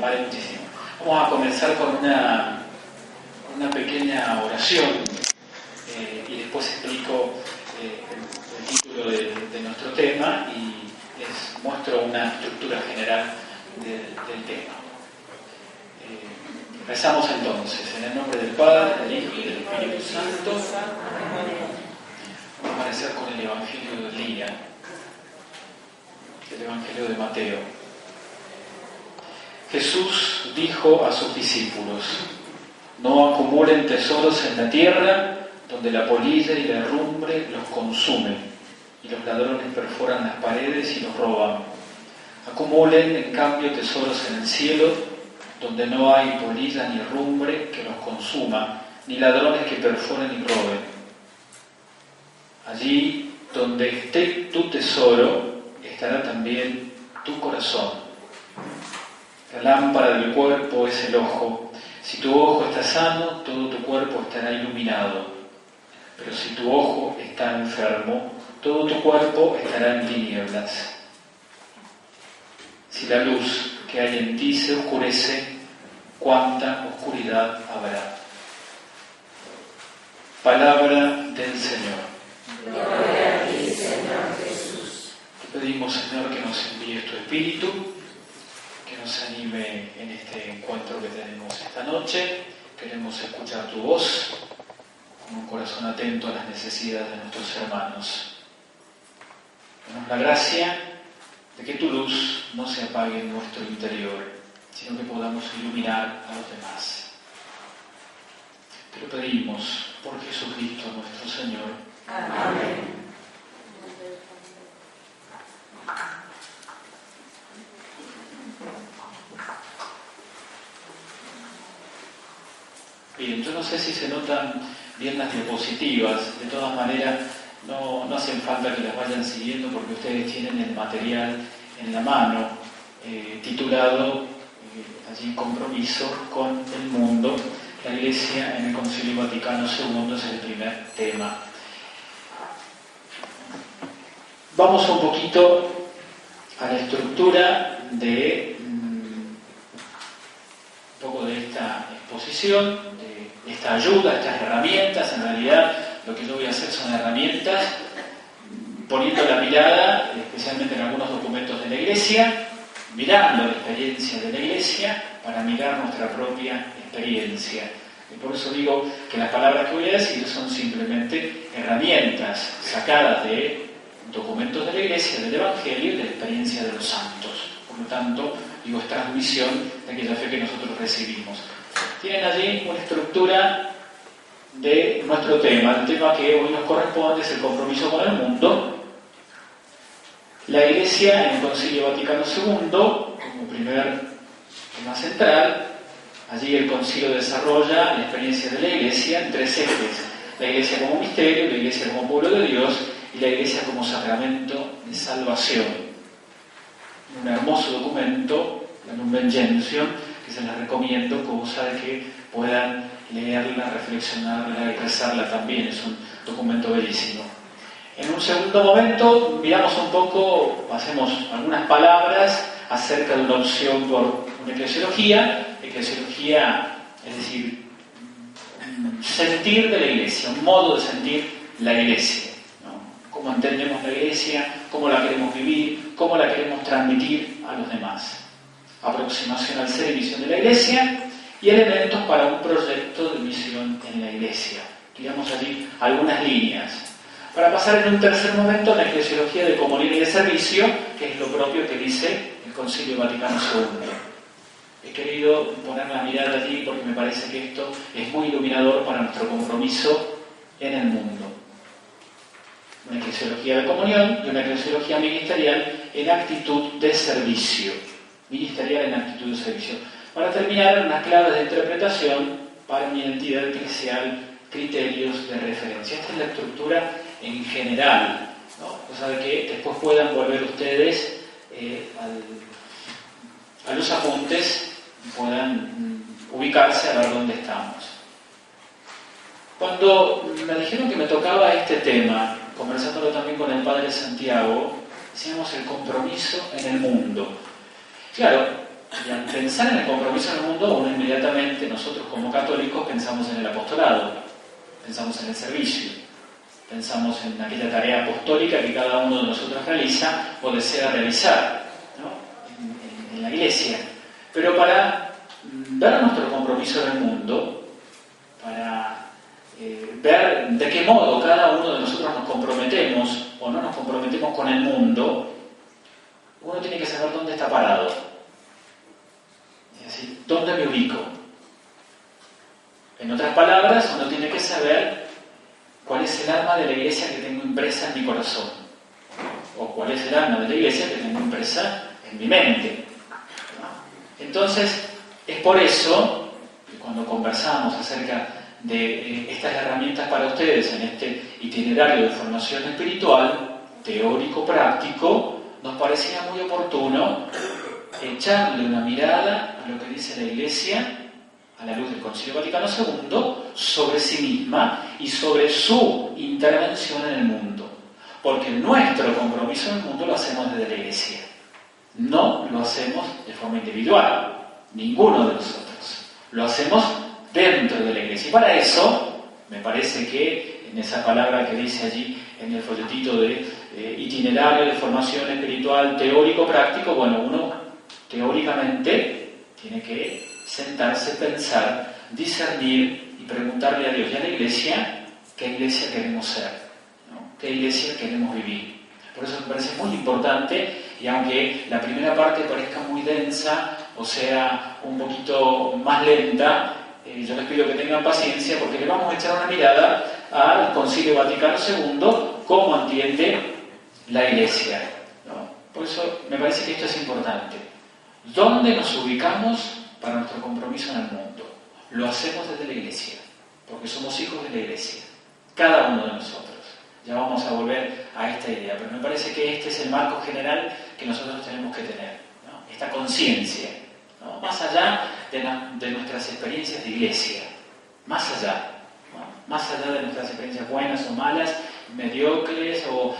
Vale muchísimo. Vamos a comenzar con una pequeña oración y después explico el título de nuestro tema y les muestro una estructura general del tema. Rezamos entonces, en el nombre del Padre, del Hijo y del Espíritu Santo. Vamos a comenzar con el Evangelio del día, el Evangelio de Mateo. Jesús dijo a sus discípulos: no acumulen tesoros en la tierra, donde la polilla y la herrumbre los consumen, y los ladrones perforan las paredes y los roban. Acumulen, en cambio, tesoros en el cielo, donde no hay polilla ni herrumbre que los consuma, ni ladrones que perforen y roben. Allí donde esté tu tesoro, estará también tu corazón. La lámpara del cuerpo es el ojo. Si tu ojo está sano, todo tu cuerpo estará iluminado. Pero si tu ojo está enfermo, todo tu cuerpo estará en tinieblas. Si la luz que hay en ti se oscurece, ¿cuánta oscuridad habrá? Palabra del Señor. Gloria a ti, Señor Jesús. Te pedimos, Señor, que nos envíes tu Espíritu, que nos anime en este encuentro que tenemos esta noche. Queremos escuchar tu voz con un corazón atento a las necesidades de nuestros hermanos. Danos la gracia de que tu luz no se apague en nuestro interior, sino que podamos iluminar a los demás. Te lo pedimos por Jesucristo nuestro Señor. Amén. Bien, yo no sé si se notan bien las diapositivas, de todas maneras no hacen falta que las vayan siguiendo porque ustedes tienen el material en la mano, titulado allí Compromiso con el Mundo. La Iglesia en el Concilio Vaticano II es el primer tema. Vamos un poquito a la estructura de un poco de esta exposición, de esta ayuda, estas herramientas. En realidad lo que yo voy a hacer son herramientas, poniendo la mirada, especialmente en algunos documentos de la Iglesia, mirando la experiencia de la Iglesia para mirar nuestra propia experiencia. Y por eso digo que las palabras que voy a decir son simplemente herramientas sacadas de documentos de la Iglesia, del Evangelio y de la experiencia de los santos. Por lo tanto, digo, es transmisión de aquella fe que nosotros recibimos. Tienen allí una estructura de nuestro tema. El tema que hoy nos corresponde es el compromiso con el mundo. La Iglesia en el Concilio Vaticano II, como primer tema central. Allí el Concilio desarrolla la experiencia de la Iglesia en tres ejes: la Iglesia como misterio, la Iglesia como pueblo de Dios y la Iglesia como sacramento de salvación. Un hermoso documento, la Lumen Gentium, que se les recomiendo, cosa de que puedan leerla, reflexionarla y rezarla también. Es un documento bellísimo. En un segundo momento miramos un poco, hacemos algunas palabras acerca de una opción por una eclesiología, es decir, sentir de la Iglesia, un modo de sentir la Iglesia, ¿no? Cómo entendemos la Iglesia, cómo la queremos vivir, cómo la queremos transmitir a los demás. Aproximación al ser y misión de la Iglesia y elementos para un proyecto de misión en la Iglesia. Tiramos allí algunas líneas. Para pasar en un tercer momento a la eclesiología de comunión y de servicio, que es lo propio que dice el Concilio Vaticano II. He querido poner la mirada allí porque me parece que esto es muy iluminador para nuestro compromiso en el mundo. Una eclesiología de comunión y una eclesiología ministerial en actitud de servicio. Ministerial en actitud de servicio. Para terminar, unas claves de interpretación para mi identidad eclesial, criterios de referencia. Esta es la estructura en general, ¿no? Cosa de que después puedan volver ustedes a los apuntes y puedan ubicarse a ver dónde estamos. Cuando me dijeron que me tocaba este tema, conversándolo también con el Padre Santiago, decíamos el compromiso en el mundo. Claro, Y al pensar en el compromiso en el mundo, uno inmediatamente, nosotros como católicos, pensamos en el apostolado, pensamos en el servicio, pensamos en aquella tarea apostólica que cada uno de nosotros realiza o desea realizar, ¿no? en la Iglesia. Pero para ver nuestro compromiso en el mundo, para ver de qué modo cada uno de nosotros nos comprometemos o no nos comprometemos con el mundo, uno tiene que saber dónde está parado. Es decir, ¿dónde me ubico? En otras palabras, uno tiene que saber cuál es el alma de la Iglesia que tengo impresa en mi corazón, o cuál es el alma de la Iglesia que tengo impresa en mi mente, ¿no? Entonces, es por eso que cuando conversamos acerca de estas herramientas para ustedes en este itinerario de formación espiritual, teórico-práctico, nos parecía muy oportuno echarle una mirada a lo que dice la Iglesia, a la luz del Concilio Vaticano II, sobre sí misma y sobre su intervención en el mundo. Porque nuestro compromiso en el mundo lo hacemos desde la Iglesia. No lo hacemos de forma individual, ninguno de nosotros. Lo hacemos dentro de la Iglesia. Y para eso, me parece que en esa palabra que dice allí en el folletito de itinerario de formación espiritual teórico-práctico, bueno, uno teóricamente tiene que sentarse, pensar, discernir y preguntarle a Dios y a la Iglesia qué Iglesia queremos ser, ¿no? Qué Iglesia queremos vivir. Por eso me parece muy importante, y aunque la primera parte parezca muy densa o sea un poquito más lenta, yo les pido que tengan paciencia porque le vamos a echar una mirada al Concilio Vaticano II, cómo entiende la Iglesia, ¿no? Por eso me parece que esto es importante. ¿Dónde nos ubicamos para nuestro compromiso en el mundo? Lo hacemos desde la Iglesia, porque somos hijos de la Iglesia, cada uno de nosotros. Ya vamos a volver a esta idea, pero me parece que este es el marco general que nosotros tenemos que tener, ¿no? Esta conciencia, ¿no? Más allá de nuestras experiencias de Iglesia, más allá, ¿no? Más allá de nuestras experiencias buenas o malas, mediocres o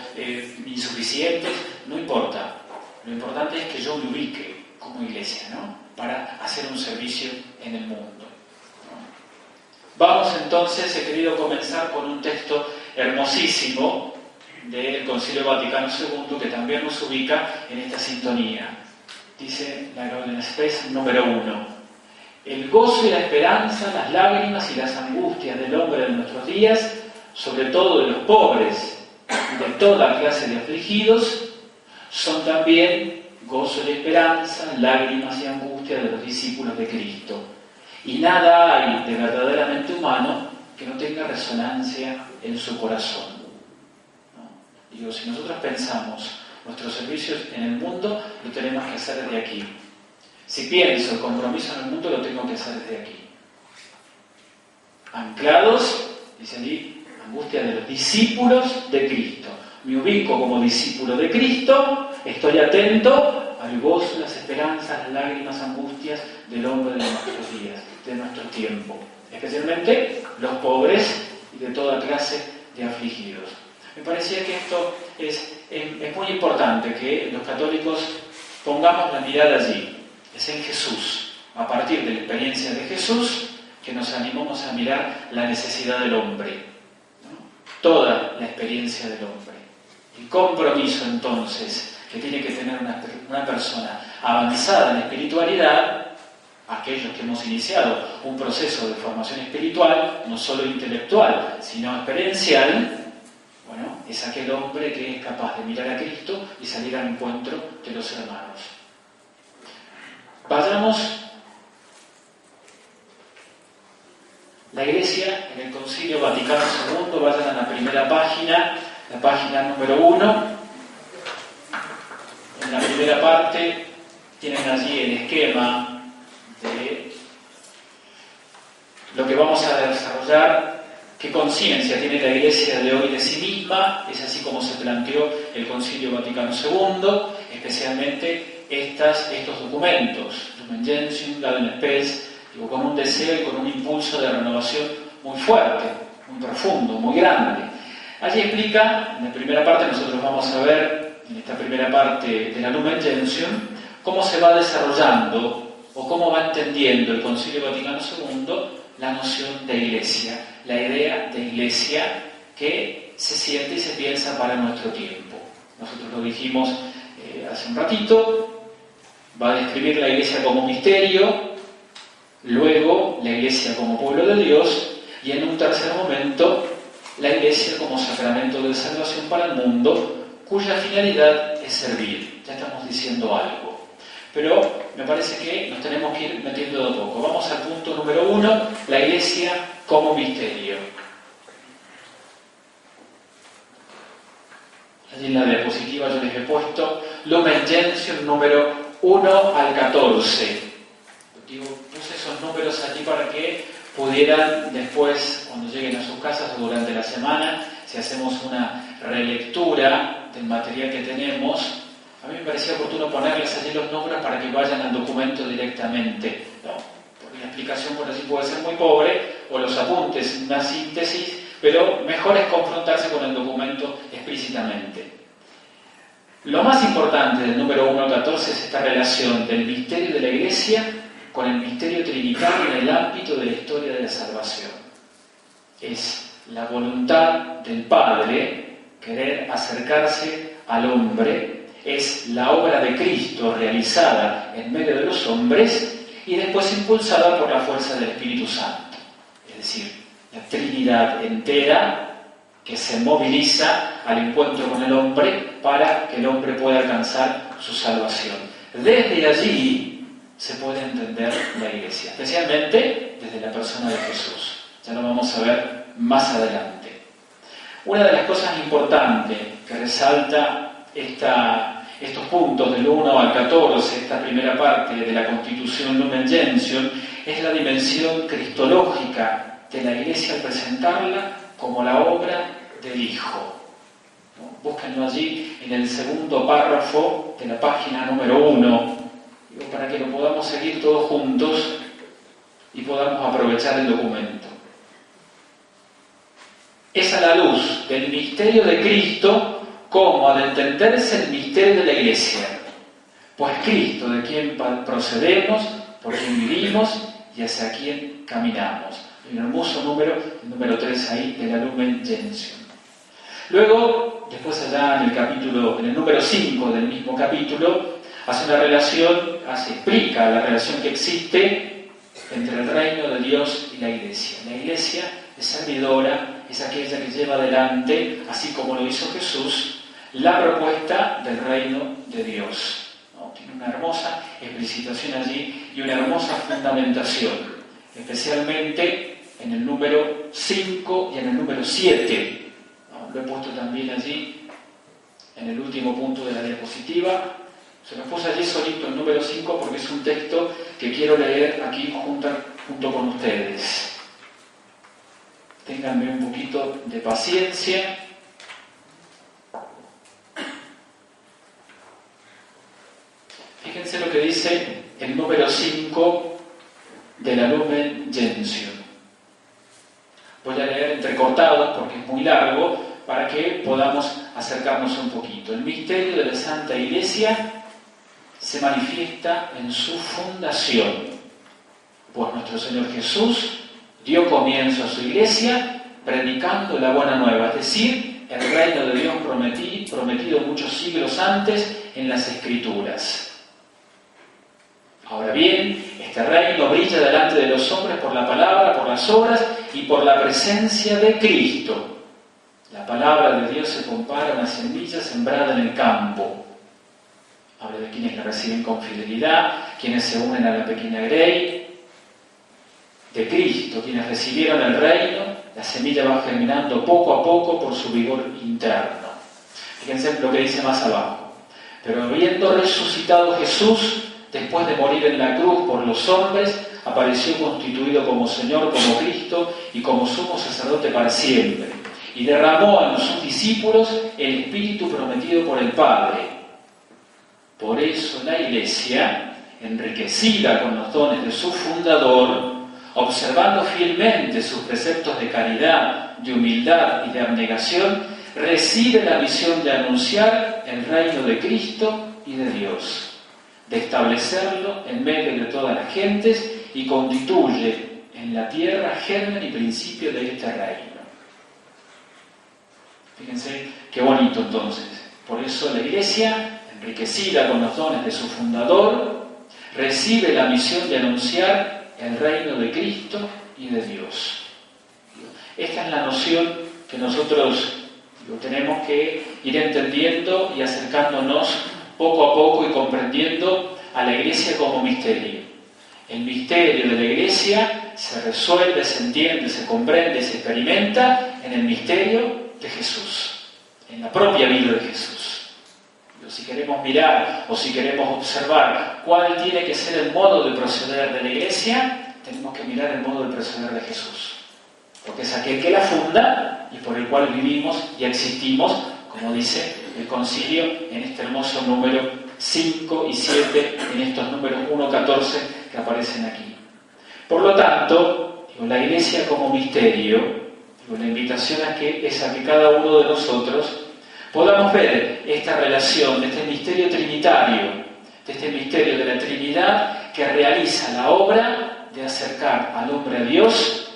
insuficientes, no importa. Lo importante es que yo me ubique como Iglesia, ¿no? Para hacer un servicio en el mundo, ¿no? Vamos entonces, he querido comenzar con un texto hermosísimo del Concilio Vaticano II que también nos ubica en esta sintonía. Dice la Gaudium Spes número 1: el gozo y la esperanza, las lágrimas y las angustias del hombre de nuestros días, sobre todo de los pobres y de toda clase de afligidos, son también gozo y esperanza, lágrimas y angustia de los discípulos de Cristo. Y nada hay de verdaderamente humano que no tenga resonancia en su corazón, ¿no? Digo, si nosotros pensamos nuestros servicios en el mundo, lo tenemos que hacer desde aquí. Si pienso el compromiso en el mundo, lo tengo que hacer desde aquí. Anclados, dice allí, angustia de los discípulos de Cristo. Me ubico como discípulo de Cristo, estoy atento al gozo, las esperanzas, las lágrimas, angustias del hombre de nuestros días, de nuestro tiempo, especialmente los pobres y de toda clase de afligidos. Me parecía que esto es muy importante, que los católicos pongamos la mirada allí, es en Jesús. A partir de la experiencia de Jesús, que nos animamos a mirar la necesidad del hombre, ¿no? Toda la experiencia del hombre. El compromiso entonces que tiene que tener una persona avanzada en espiritualidad, aquellos que hemos iniciado un proceso de formación espiritual, no solo intelectual, sino experiencial, bueno, es aquel hombre que es capaz de mirar a Cristo y salir al encuentro de los hermanos. Vayamos. La Iglesia en el Concilio Vaticano II, vayan a la primera página, la página número 1. En la primera parte tienen allí el esquema de lo que vamos a desarrollar, qué conciencia tiene la Iglesia de hoy de sí misma. Es así como se planteó el Concilio Vaticano II, especialmente estos documentos, Lumen Gentium, Gaudium Spes, con un deseo y con un impulso de renovación muy fuerte, muy profundo, muy grande. Allí explica, en la primera parte nosotros vamos a ver, en esta primera parte de la Lumen Gentium, cómo se va desarrollando o cómo va entendiendo el Concilio Vaticano II la noción de iglesia, la idea de iglesia que se siente y se piensa para nuestro tiempo. Nosotros lo dijimos hace un ratito, va a describir la iglesia como misterio, luego la iglesia como pueblo de Dios y en un tercer momento la iglesia como sacramento de salvación para el mundo, cuya finalidad es servir. Ya estamos diciendo algo. Pero me parece que nos tenemos que ir metiendo de a poco. Vamos al punto número 1, la iglesia como misterio. Allí en la diapositiva yo les he puesto Lumen Gentium número 1 al 14. Puse esos números allí para que pudieran después, cuando lleguen a sus casas o durante la semana, si hacemos una relectura del material que tenemos, a mí me parecía oportuno ponerles allí los números para que vayan al documento directamente, ¿no? Porque la explicación por allí puede ser muy pobre, o los apuntes, una síntesis, pero mejor es confrontarse con el documento explícitamente. Lo más importante del número 1 al 14 es esta relación del misterio de la Iglesia con el misterio trinitario en el ámbito de la historia de la salvación. Es la voluntad del Padre querer acercarse al hombre, es la obra de Cristo realizada en medio de los hombres y después impulsada por la fuerza del Espíritu Santo. Es decir, la Trinidad entera que se moviliza al encuentro con el hombre para que el hombre pueda alcanzar su salvación. Desde allí se puede entender la Iglesia, especialmente desde la persona de Jesús. Ya lo vamos a ver más adelante. Una de las cosas importantes que resalta estos puntos del 1 al 14, esta primera parte de la Constitución Lumen Gentium, es la dimensión cristológica de la Iglesia al presentarla como la obra del Hijo. Búsquenlo allí en el segundo párrafo de la página número 1, para que lo podamos seguir todos juntos y podamos aprovechar el documento. Es a la luz del misterio de Cristo como al entenderse el misterio de la Iglesia, pues Cristo, de quien procedemos, por quien vivimos y hacia quien caminamos. Hay un hermoso número, el número 3 ahí, de la Lumen Gentium. Luego, después allá en el número 5 del mismo capítulo, hace una relación, explica la relación que existe entre el reino de Dios y la Iglesia. La Iglesia es servidora, es aquella que lleva adelante, así como lo hizo Jesús, la propuesta del reino de Dios. ¿No? Tiene una hermosa explicitación allí y una hermosa fundamentación, especialmente en el número 5 y en el número 7. ¿No? Lo he puesto también allí en el último punto de la diapositiva. Se lo puse allí solito el número 5 porque es un texto que quiero leer aquí junto con ustedes. Ténganme un poquito de paciencia. Fíjense lo que dice el número 5 de la Lumen Gentium. Voy a leer entrecortado porque es muy largo para que podamos acercarnos un poquito. El misterio de la Santa Iglesia se manifiesta en su fundación, pues nuestro Señor Jesús dio comienzo a su Iglesia predicando la buena nueva, es decir, el reino de Dios prometido muchos siglos antes en las Escrituras. Ahora bien, este reino brilla delante de los hombres por la palabra, por las obras y por la presencia de Cristo. La palabra de Dios se compara a una semilla sembrada en el campo. Habla de quienes la reciben con fidelidad, quienes se unen a la pequeña grey de Cristo, quienes recibieron el reino. La semilla va germinando poco a poco por su vigor interno. Fíjense lo que dice más abajo. Pero habiendo resucitado Jesús, después de morir en la cruz por los hombres, apareció constituido como Señor, como Cristo y como sumo sacerdote para siempre. Y derramó a sus discípulos el Espíritu prometido por el Padre. Por eso la Iglesia, enriquecida con los dones de su fundador, observando fielmente sus preceptos de caridad, de humildad y de abnegación, recibe la misión de anunciar el reino de Cristo y de Dios. de establecerlo en medio de todas las gentes y constituye en la tierra germen y principio de este reino. Fíjense qué bonito entonces. Por eso la Iglesia, enriquecida con los dones de su fundador, recibe la misión de anunciar el reino de Cristo y de Dios. Esta es la noción que nosotros tenemos que ir entendiendo y acercándonos poco a poco y comprendiendo a la Iglesia como misterio. El misterio de la Iglesia se resuelve, se entiende, se comprende, se experimenta en el misterio de Jesús, en la propia vida de Jesús. Pero si queremos mirar o si queremos observar cuál tiene que ser el modo de proceder de la Iglesia, tenemos que mirar el modo de proceder de Jesús. Porque es aquel que la funda y por el cual vivimos y existimos, como dice el concilio en este hermoso número 5 y 7, en estos números 1, 14 que aparecen aquí. Por lo tanto, la Iglesia como misterio, la invitación es a que cada uno de nosotros podamos ver esta relación de este misterio trinitario, de este misterio de la Trinidad que realiza la obra de acercar al hombre a Dios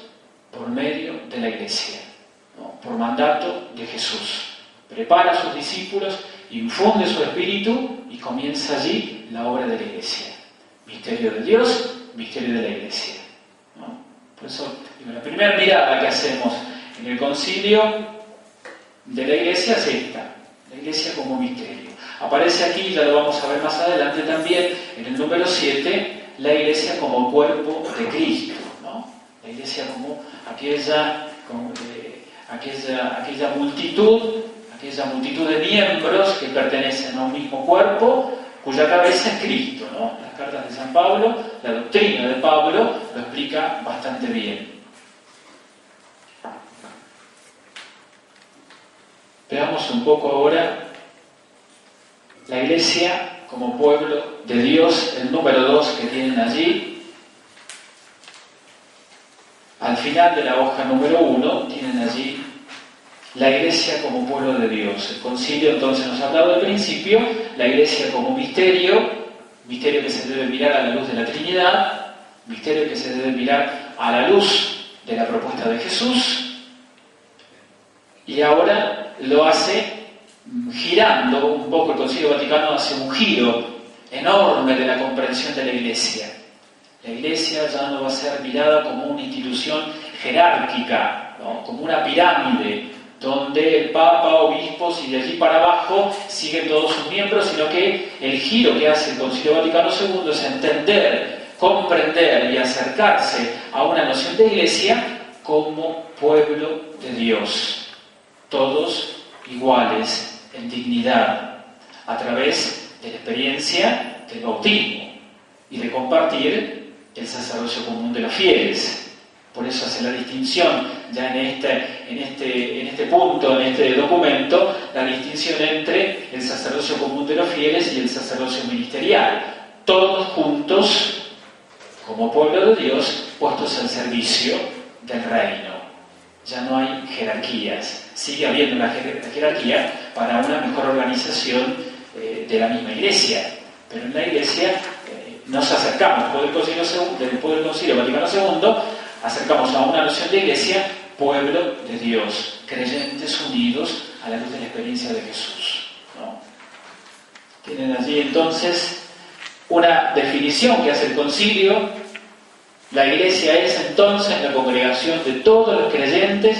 por medio de la Iglesia, ¿no? Por mandato de Jesús. Prepara a sus discípulos, infunde su espíritu y comienza allí la obra de la Iglesia. Misterio de Dios, misterio de la Iglesia, ¿no? Por eso, la primera mirada que hacemos en el concilio de la Iglesia es esta, la Iglesia como misterio. Aparece aquí, ya lo vamos a ver más adelante también, en el número 7, la Iglesia como cuerpo de Cristo, ¿no? La Iglesia como aquella multitud de miembros que pertenecen a un mismo cuerpo, cuya cabeza es Cristo, ¿no? Las cartas de San Pablo, la doctrina de Pablo lo explica bastante bien. Veamos un poco ahora la Iglesia como pueblo de Dios, el número 2 que tienen allí. Al final de la hoja número 1 tienen allí la Iglesia como pueblo de Dios. El concilio entonces nos ha hablado al principio, la Iglesia como misterio que se debe mirar a la luz de la Trinidad, misterio que se debe mirar a la luz de la propuesta de Jesús, y ahora lo hace girando un poco. El Concilio Vaticano hace un giro enorme de la comprensión de la Iglesia. La Iglesia ya no va a ser mirada como una institución jerárquica, ¿no? Como una pirámide, donde el Papa, obispos y de allí para abajo siguen todos sus miembros, sino que el giro que hace el Concilio Vaticano II es entender, comprender y acercarse a una noción de Iglesia como pueblo de Dios, todos iguales en dignidad, a través de la experiencia del bautismo y de compartir el sacerdocio común de los fieles. Por eso hace la distinción ya en este punto, en este documento, la distinción entre el sacerdocio común de los fieles y el sacerdocio ministerial. Todos juntos, como pueblo de Dios, puestos al servicio del reino. Ya no hay jerarquías. Sigue habiendo una jerarquía para una mejor organización de la misma Iglesia. Pero en la Iglesia nos acercamos, después del Concilio Vaticano II, acercamos a una noción de Iglesia, pueblo de Dios, creyentes unidos a la luz de la experiencia de Jesús, ¿no? Tienen allí entonces una definición que hace el Concilio. La Iglesia es entonces la congregación de todos los creyentes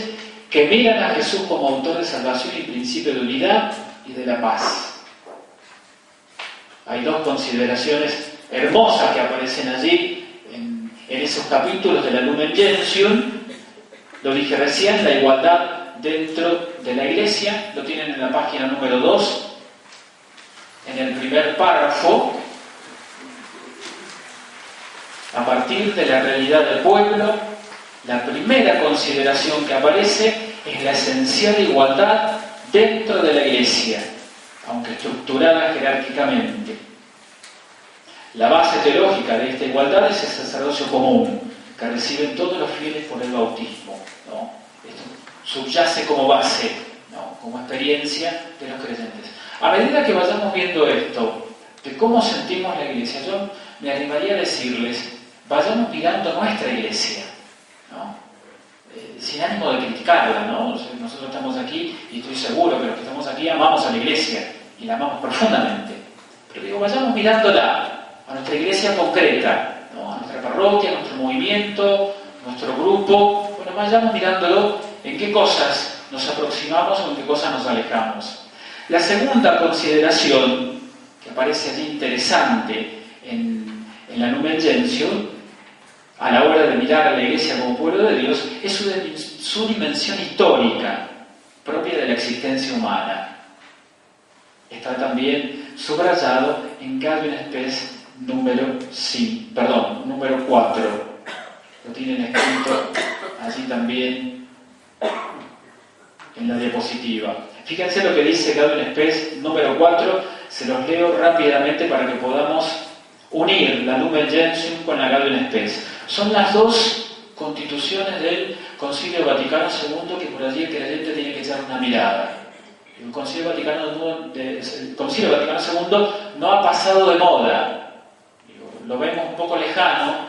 que miran a Jesús como autor de salvación y principio de unidad y de la paz. Hay dos consideraciones hermosas que aparecen allí en esos capítulos de la Lumen Gentium. Lo dije recién, la igualdad dentro de la Iglesia, lo tienen en la página número 2, en el primer párrafo. A partir de la realidad del pueblo, la primera consideración que aparece es la esencial igualdad dentro de la Iglesia, aunque estructurada jerárquicamente. La base teológica de esta igualdad es el sacerdocio común, que reciben todos los fieles por el bautismo, ¿no? Esto subyace como base, ¿no? Como experiencia de los creyentes. A medida que vayamos viendo esto, de cómo sentimos la iglesia, yo me animaría a decirles, vayamos mirando nuestra iglesia, ¿no? Sin ánimo de criticarla, ¿no? Nosotros estamos aquí y estoy seguro que los que estamos aquí amamos a la iglesia y la amamos profundamente. Pero digo, vayamos mirándola, a nuestra iglesia concreta, ¿no? A nuestra parroquia, a nuestro movimiento, a nuestro grupo. Bueno, vayamos mirándolo en qué cosas nos aproximamos o en qué cosas nos alejamos. La segunda consideración que aparece allí interesante en la Lumen Gentium, a la hora de mirar a la Iglesia como pueblo de Dios, es su dimensión histórica, propia de la existencia humana. Está también subrayado en Gaudium et Spes número 4. Lo tienen escrito allí también en la diapositiva. Fíjense lo que dice Gaudium et Spes número 4, se los leo rápidamente para que podamos unir la Lumen Gentium con la Gaudium et Spes. Son las dos constituciones del Concilio Vaticano II que por allí el creyente tiene que echar una mirada. El Concilio Vaticano II no ha pasado de moda. Lo vemos un poco lejano,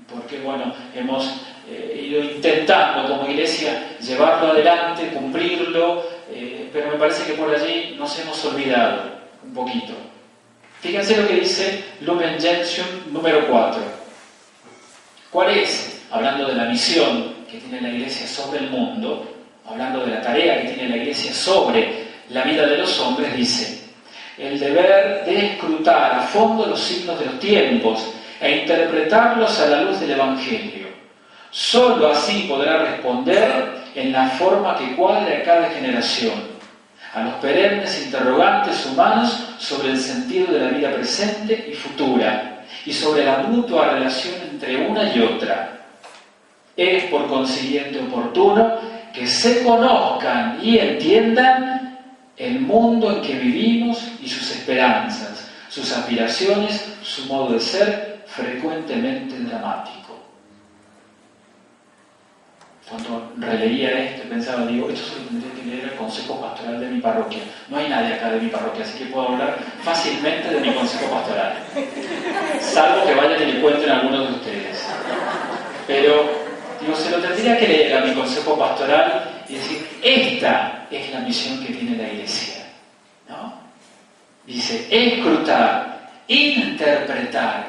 porque bueno, hemos ido intentando como Iglesia llevarlo adelante, cumplirlo, pero me parece que por allí nos hemos olvidado un poquito. Fíjense lo que dice Lumen Gentium número 4. ¿Cuál es? Hablando de la misión que tiene la Iglesia sobre el mundo, hablando de la tarea que tiene la Iglesia sobre la vida de los hombres, dice: el deber de escrutar a fondo los signos de los tiempos e interpretarlos a la luz del Evangelio. Sólo así podrá responder en la forma que cuadre a cada generación a los perennes interrogantes humanos sobre el sentido de la vida presente y futura y sobre la mutua relación entre una y otra. Es por consiguiente oportuno que se conozcan y entiendan el mundo en que vivimos y sus esperanzas, sus aspiraciones, su modo de ser frecuentemente dramático. Cuando releía esto pensaba, esto se lo tendría que leer el consejo pastoral de mi parroquia. No hay nadie acá de mi parroquia, así que puedo hablar fácilmente de mi consejo pastoral. Salvo que vayan y le cuenten a algunos de ustedes. Pero, se lo tendría que leer a mi consejo pastoral y decir, esta es la misión que tiene la Iglesia, ¿no? Dice, escrutar, interpretar,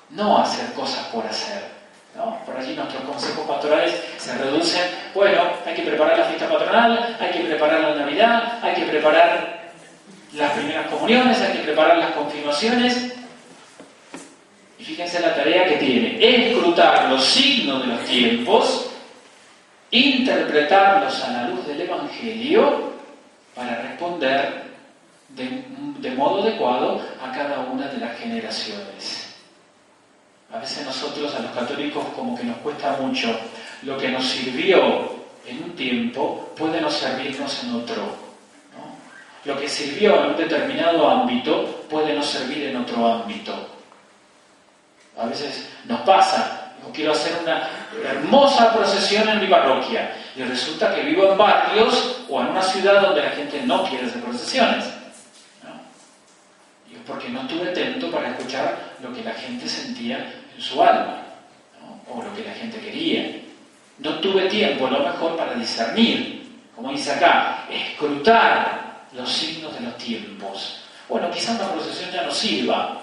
no hacer cosas por hacer, ¿no? Por allí nuestros consejos pastorales se reducen, hay que preparar la fiesta patronal, hay que preparar la Navidad, hay que preparar las primeras comuniones, hay que preparar las confirmaciones. Y fíjense la tarea que tiene: escrutar los signos de los tiempos, interpretarlos a la luz del Evangelio para responder de modo adecuado a cada una de las generaciones. A veces nosotros, a los católicos, como que nos cuesta mucho. Lo que nos sirvió en un tiempo puede no servirnos en otro, ¿no? Lo que sirvió en un determinado ámbito puede no servir en otro ámbito. A veces nos pasa, yo quiero hacer una hermosa procesión en mi parroquia y resulta que vivo en barrios o en una ciudad donde la gente no quiere hacer procesiones, ¿no? Y es porque no estuve atento para escuchar lo que la gente sentía en su alma, ¿no? O lo que la gente quería. No tuve tiempo a lo mejor para discernir, como dice acá, escrutar los signos de los tiempos. Bueno, quizás una procesión ya no sirva,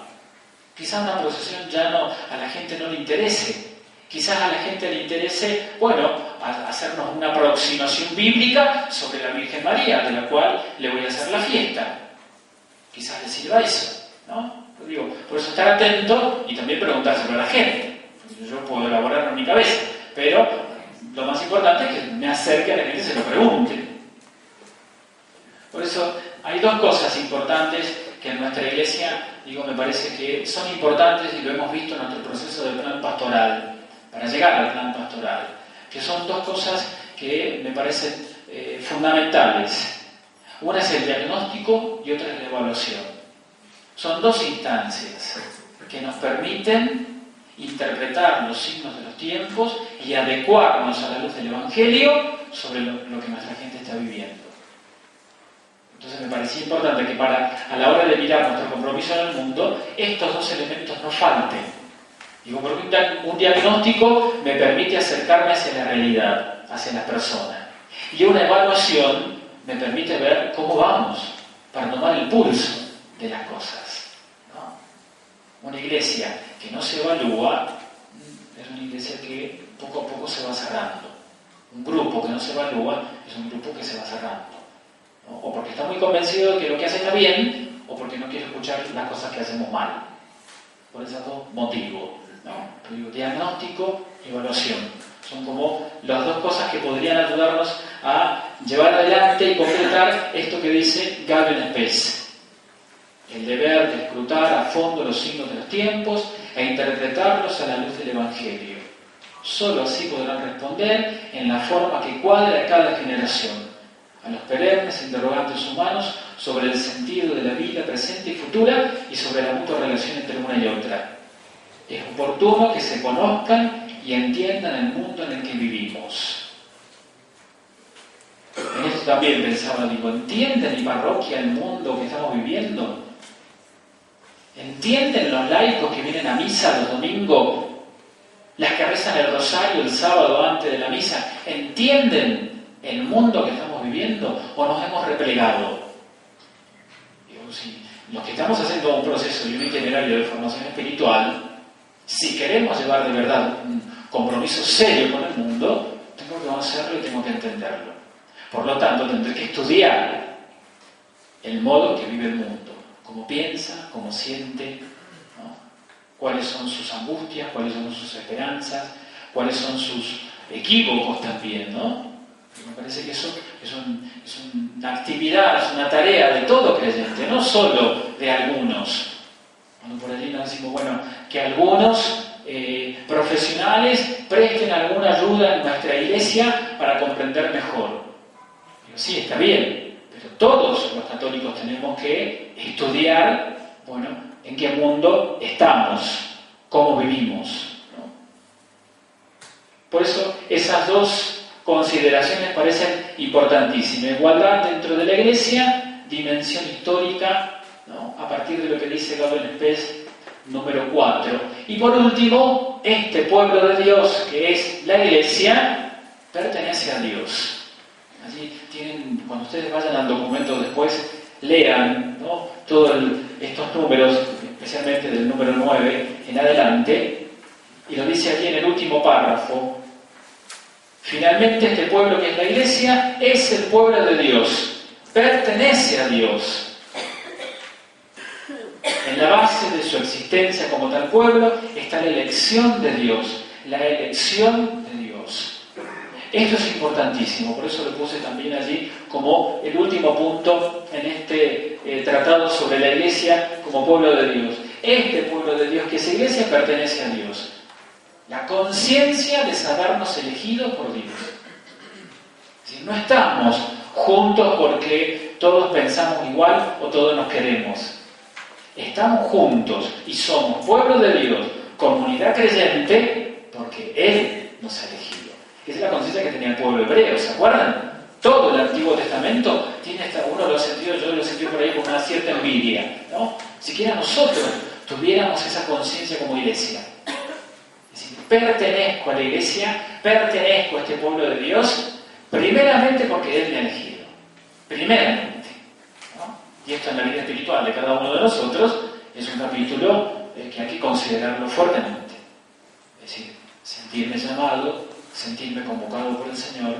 quizás una procesión ya no, a la gente no le interese, quizás a la gente le interese, hacernos una aproximación bíblica sobre la Virgen María, de la cual le voy a hacer la fiesta. Quizás le sirva eso, ¿no? Por eso estar atento y también preguntárselo a la gente. Yo puedo elaborarlo en mi cabeza, pero lo más importante es que me acerque a la gente y se lo pregunte. Por eso hay dos cosas importantes que en nuestra Iglesia, me parece que son importantes y lo hemos visto en nuestro proceso de plan pastoral, para llegar al plan pastoral, que son dos cosas que me parecen fundamentales. Una es el diagnóstico y otra es la evaluación. Son dos instancias que nos permiten interpretar los signos de los tiempos y adecuarnos a la luz del Evangelio sobre lo que nuestra gente está viviendo. Entonces me parecía importante que a la hora de mirar nuestro compromiso en el mundo, estos dos elementos no falten. Digo, porque un diagnóstico me permite acercarme hacia la realidad, hacia la persona. Y una evaluación me permite ver cómo vamos, para tomar el pulso de las cosas, ¿no? Una iglesia que no se evalúa es una iglesia que poco a poco se va cerrando. Un grupo que no se evalúa es un grupo que se va cerrando, ¿no? O porque está muy convencido de que lo que hace está bien, o porque no quiere escuchar las cosas que hacemos mal. Por esos dos motivos, ¿no? Diagnóstico y evaluación. Son como las dos cosas que podrían ayudarnos a llevar adelante y concretar esto que dice Gaudium et Spes. El deber de escrutar a fondo los signos de los tiempos e interpretarlos a la luz del Evangelio. Solo así podrán responder en la forma que cuadre a cada generación, a los perennes interrogantes humanos sobre el sentido de la vida presente y futura y sobre la mutua relación entre una y otra. Es oportuno que se conozcan y entiendan el mundo en el que vivimos. En esto también pensaba, ¿entienden mi parroquia el mundo que estamos viviendo? ¿Entienden los laicos que vienen a misa los domingos? Las que rezan el rosario el sábado antes de la misa. ¿Entienden el mundo que estamos viviendo o nos hemos replegado? Digo, si los que estamos haciendo un proceso y un itinerario de formación espiritual, si queremos llevar de verdad un compromiso serio con el mundo, tengo que hacerlo y tengo que entenderlo. Por lo tanto, tendré que estudiar el modo que vive el mundo, cómo piensa, cómo siente, ¿no? Cuáles son sus angustias, cuáles son sus esperanzas, cuáles son sus equívocos también, ¿no? Y me parece que eso es una actividad, es una tarea de todo creyente, no solo de algunos. Cuando por allí nos decimos, bueno, que algunos profesionales presten alguna ayuda en nuestra iglesia para comprender mejor. Pero sí, está bien, pero todos los católicos tenemos que estudiar, bueno, en qué mundo estamos, cómo vivimos, ¿no? Por eso esas dos consideraciones parecen importantísimas. Igualdad dentro de la iglesia, dimensión histórica, ¿no? A partir de lo que dice Gaudium et Spes número 4. Y por último, este pueblo de Dios, que es la iglesia, pertenece a Dios. Allí tienen, cuando ustedes vayan al documento después, lean, ¿no? Todos estos números, especialmente del número 9 en adelante, y lo dice allí en el último párrafo. Finalmente, este pueblo que es la iglesia es el pueblo de Dios, pertenece a Dios. En la base de su existencia como tal pueblo está la elección de Dios, la elección de Dios. Esto es importantísimo, por eso lo puse también allí como el último punto en este tratado sobre la iglesia como pueblo de Dios. Este pueblo de Dios que es iglesia pertenece a Dios. La conciencia de sabernos elegidos por Dios. Si no estamos juntos porque todos pensamos igual o todos nos queremos. Estamos juntos y somos pueblo de Dios, comunidad creyente, porque Él nos ha elegido. Esa es la conciencia que tenía el pueblo hebreo, ¿se acuerdan? Todo el Antiguo Testamento tiene uno lo sentido, yo lo sentí por ahí con una cierta envidia, ¿no? Siquiera nosotros tuviéramos esa conciencia como iglesia. Es decir, pertenezco a la iglesia, pertenezco a este pueblo de Dios, primeramente porque Él me ha elegido. Primeramente. Y esto en la vida espiritual de cada uno de nosotros es un capítulo que hay que considerarlo fuertemente. Es decir, sentirme llamado, sentirme convocado por el Señor,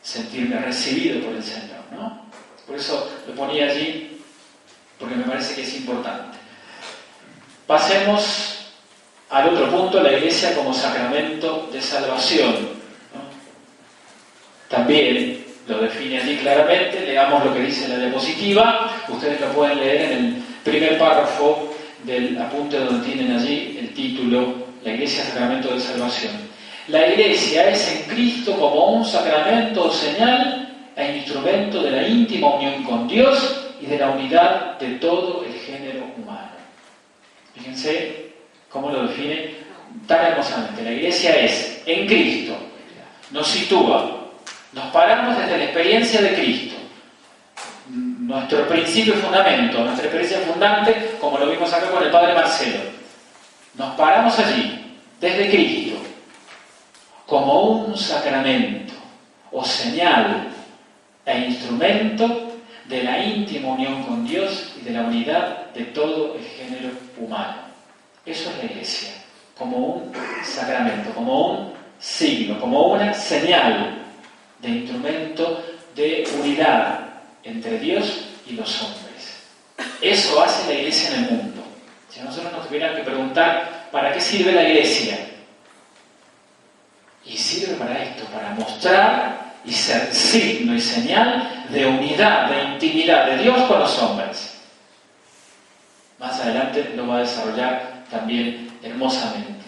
sentirme recibido por el Señor, ¿no? Por eso lo ponía allí, porque me parece que es importante. Pasemos al otro punto, la iglesia como sacramento de salvación, ¿no? También lo define allí claramente, leamos lo que dice la diapositiva, ustedes lo pueden leer en el primer párrafo del apunte donde tienen allí el título, la Iglesia Sacramento de Salvación. La Iglesia es en Cristo como un sacramento o señal e instrumento de la íntima unión con Dios y de la unidad de todo el género humano. Fíjense cómo lo define tan hermosamente. La Iglesia es en Cristo, nos sitúa. Nos paramos desde la experiencia de Cristo. nuestro principio y fundamento, nuestra experiencia fundante, como lo vimos acá con el Padre Marcelo. Nos paramos allí, desde Cristo, como un sacramento o señal e instrumento de la íntima unión con Dios y de la unidad de todo el género humano. Eso es la Iglesia, como un sacramento, como un signo, como una señal de instrumento de unidad entre Dios y los hombres. Eso hace la Iglesia en el mundo. Si a nosotros nos tuvieran que preguntar ¿para qué sirve la Iglesia? Y sirve para esto, para mostrar y ser signo y señal de unidad, de intimidad de Dios con los hombres. Más adelante lo va a desarrollar también hermosamente.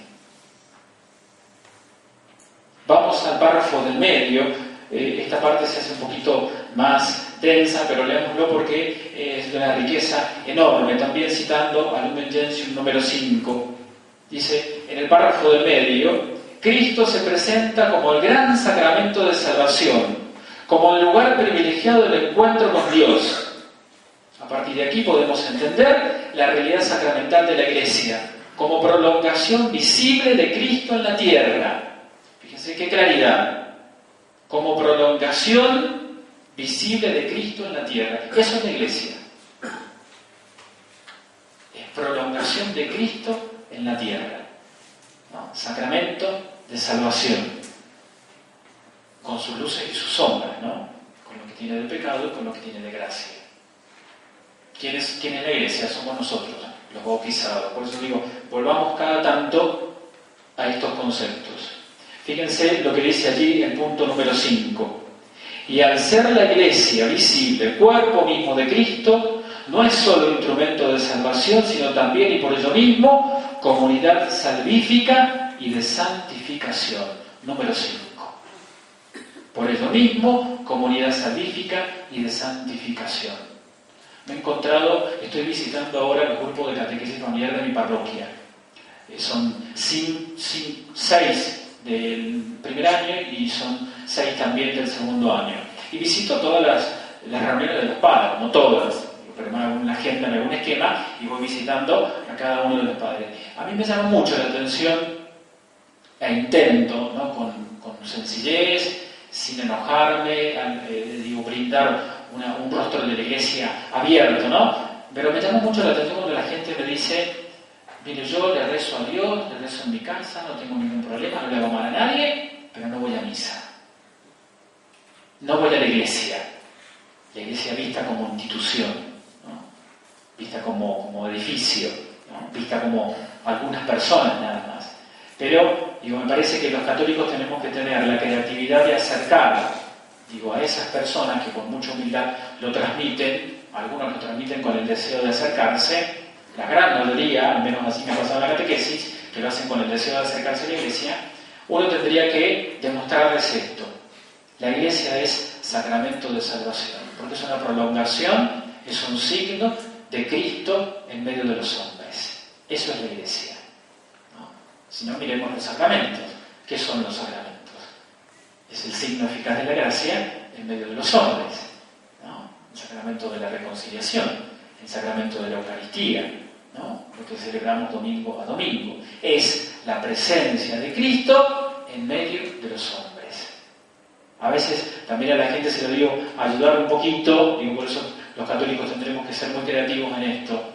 Vamos al párrafo del medio. Esta parte se hace un poquito más densa, pero leámoslo porque es de una riqueza enorme. También citando al Lumen Gentium número 5. Dice, en el párrafo del medio, Cristo se presenta como el gran sacramento de salvación, como el lugar privilegiado del encuentro con Dios. A partir de aquí podemos entender la realidad sacramental de la Iglesia, como prolongación visible de Cristo en la tierra. Fíjense qué claridad. Como prolongación visible de Cristo en la tierra. Eso es la Iglesia. Es prolongación de Cristo en la tierra. ¿No? Sacramento de salvación. Con sus luces y sus sombras, ¿no? Con lo que tiene de pecado y con lo que tiene de gracia. ¿Quién es la Iglesia? Somos nosotros, los bautizados. Por eso digo, volvamos cada tanto a estos conceptos. Fíjense lo que dice allí el punto número 5. Y al ser la Iglesia visible, cuerpo mismo de Cristo, no es solo instrumento de salvación, sino también y por ello mismo, comunidad salvífica y de santificación. Número 5. Por ello mismo, comunidad salvífica y de santificación. Me he encontrado, estoy visitando ahora los grupos de catequesis familiar de mi parroquia. Son 6 del primer año y son 6 también del segundo año. Y visito todas las reuniones de los padres, no todas, pero me hago una agenda, me hago un esquema y voy visitando a cada uno de los padres. A mí me llama mucho la atención e intento, ¿no? con sencillez, sin enojarme, brindar un rostro de la Iglesia abierto, ¿no? Pero me llama mucho la atención cuando la gente me dice, mire, yo le rezo a Dios, le rezo en mi casa, no tengo ningún problema, no le hago mal a nadie, pero no voy a misa. No voy a la Iglesia. La Iglesia vista como institución, ¿no? Vista como edificio, ¿no? Vista como algunas personas nada más. Pero, me parece que los católicos tenemos que tener la creatividad de acercar, a esas personas que con mucha humildad lo transmiten, algunos lo transmiten con el deseo de acercarse, la gran mayoría, al menos así me ha pasado en la catequesis, que lo hacen con el deseo de acercarse a la Iglesia. Uno tendría que demostrarles esto. La Iglesia es sacramento de salvación, porque es una prolongación, es un signo de Cristo en medio de los hombres. Eso es la Iglesia, ¿no? Si no, miremos los sacramentos. ¿Qué son los sacramentos? Es el signo eficaz de la gracia en medio de los hombres, ¿no? El sacramento de la reconciliación, el sacramento de la Eucaristía, ¿no? Lo que celebramos domingo a domingo. Es la presencia de Cristo en medio de los hombres. A veces también a la gente se lo digo ayudar un poquito, por eso los católicos tendremos que ser muy creativos en esto.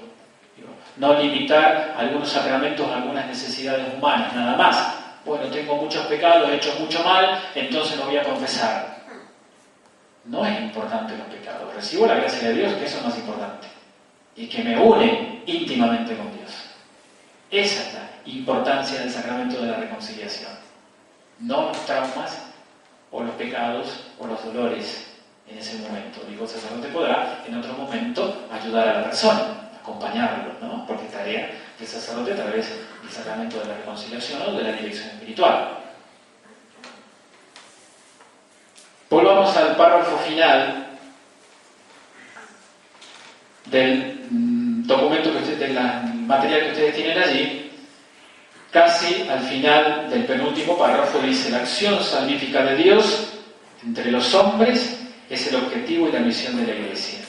No limitar algunos sacramentos a algunas necesidades humanas, nada más. Bueno, tengo muchos pecados, he hecho mucho mal, entonces no voy a confesar. No es importante los pecados. Recibo la gracia de Dios, que eso es más importante. Y que me une íntimamente con Dios. Esa es la importancia del sacramento de la reconciliación. No los traumas, o los pecados, o los dolores en ese momento. El sacerdote podrá, en otro momento, ayudar a la persona, acompañarlo, ¿no? Porque es tarea del sacerdote a través del sacramento de la reconciliación o de la dirección espiritual. Volvamos al párrafo final del documento del material que ustedes tienen allí. Casi al final del penúltimo párrafo dice: la acción salvífica de Dios entre los hombres es el objetivo y la misión de la Iglesia.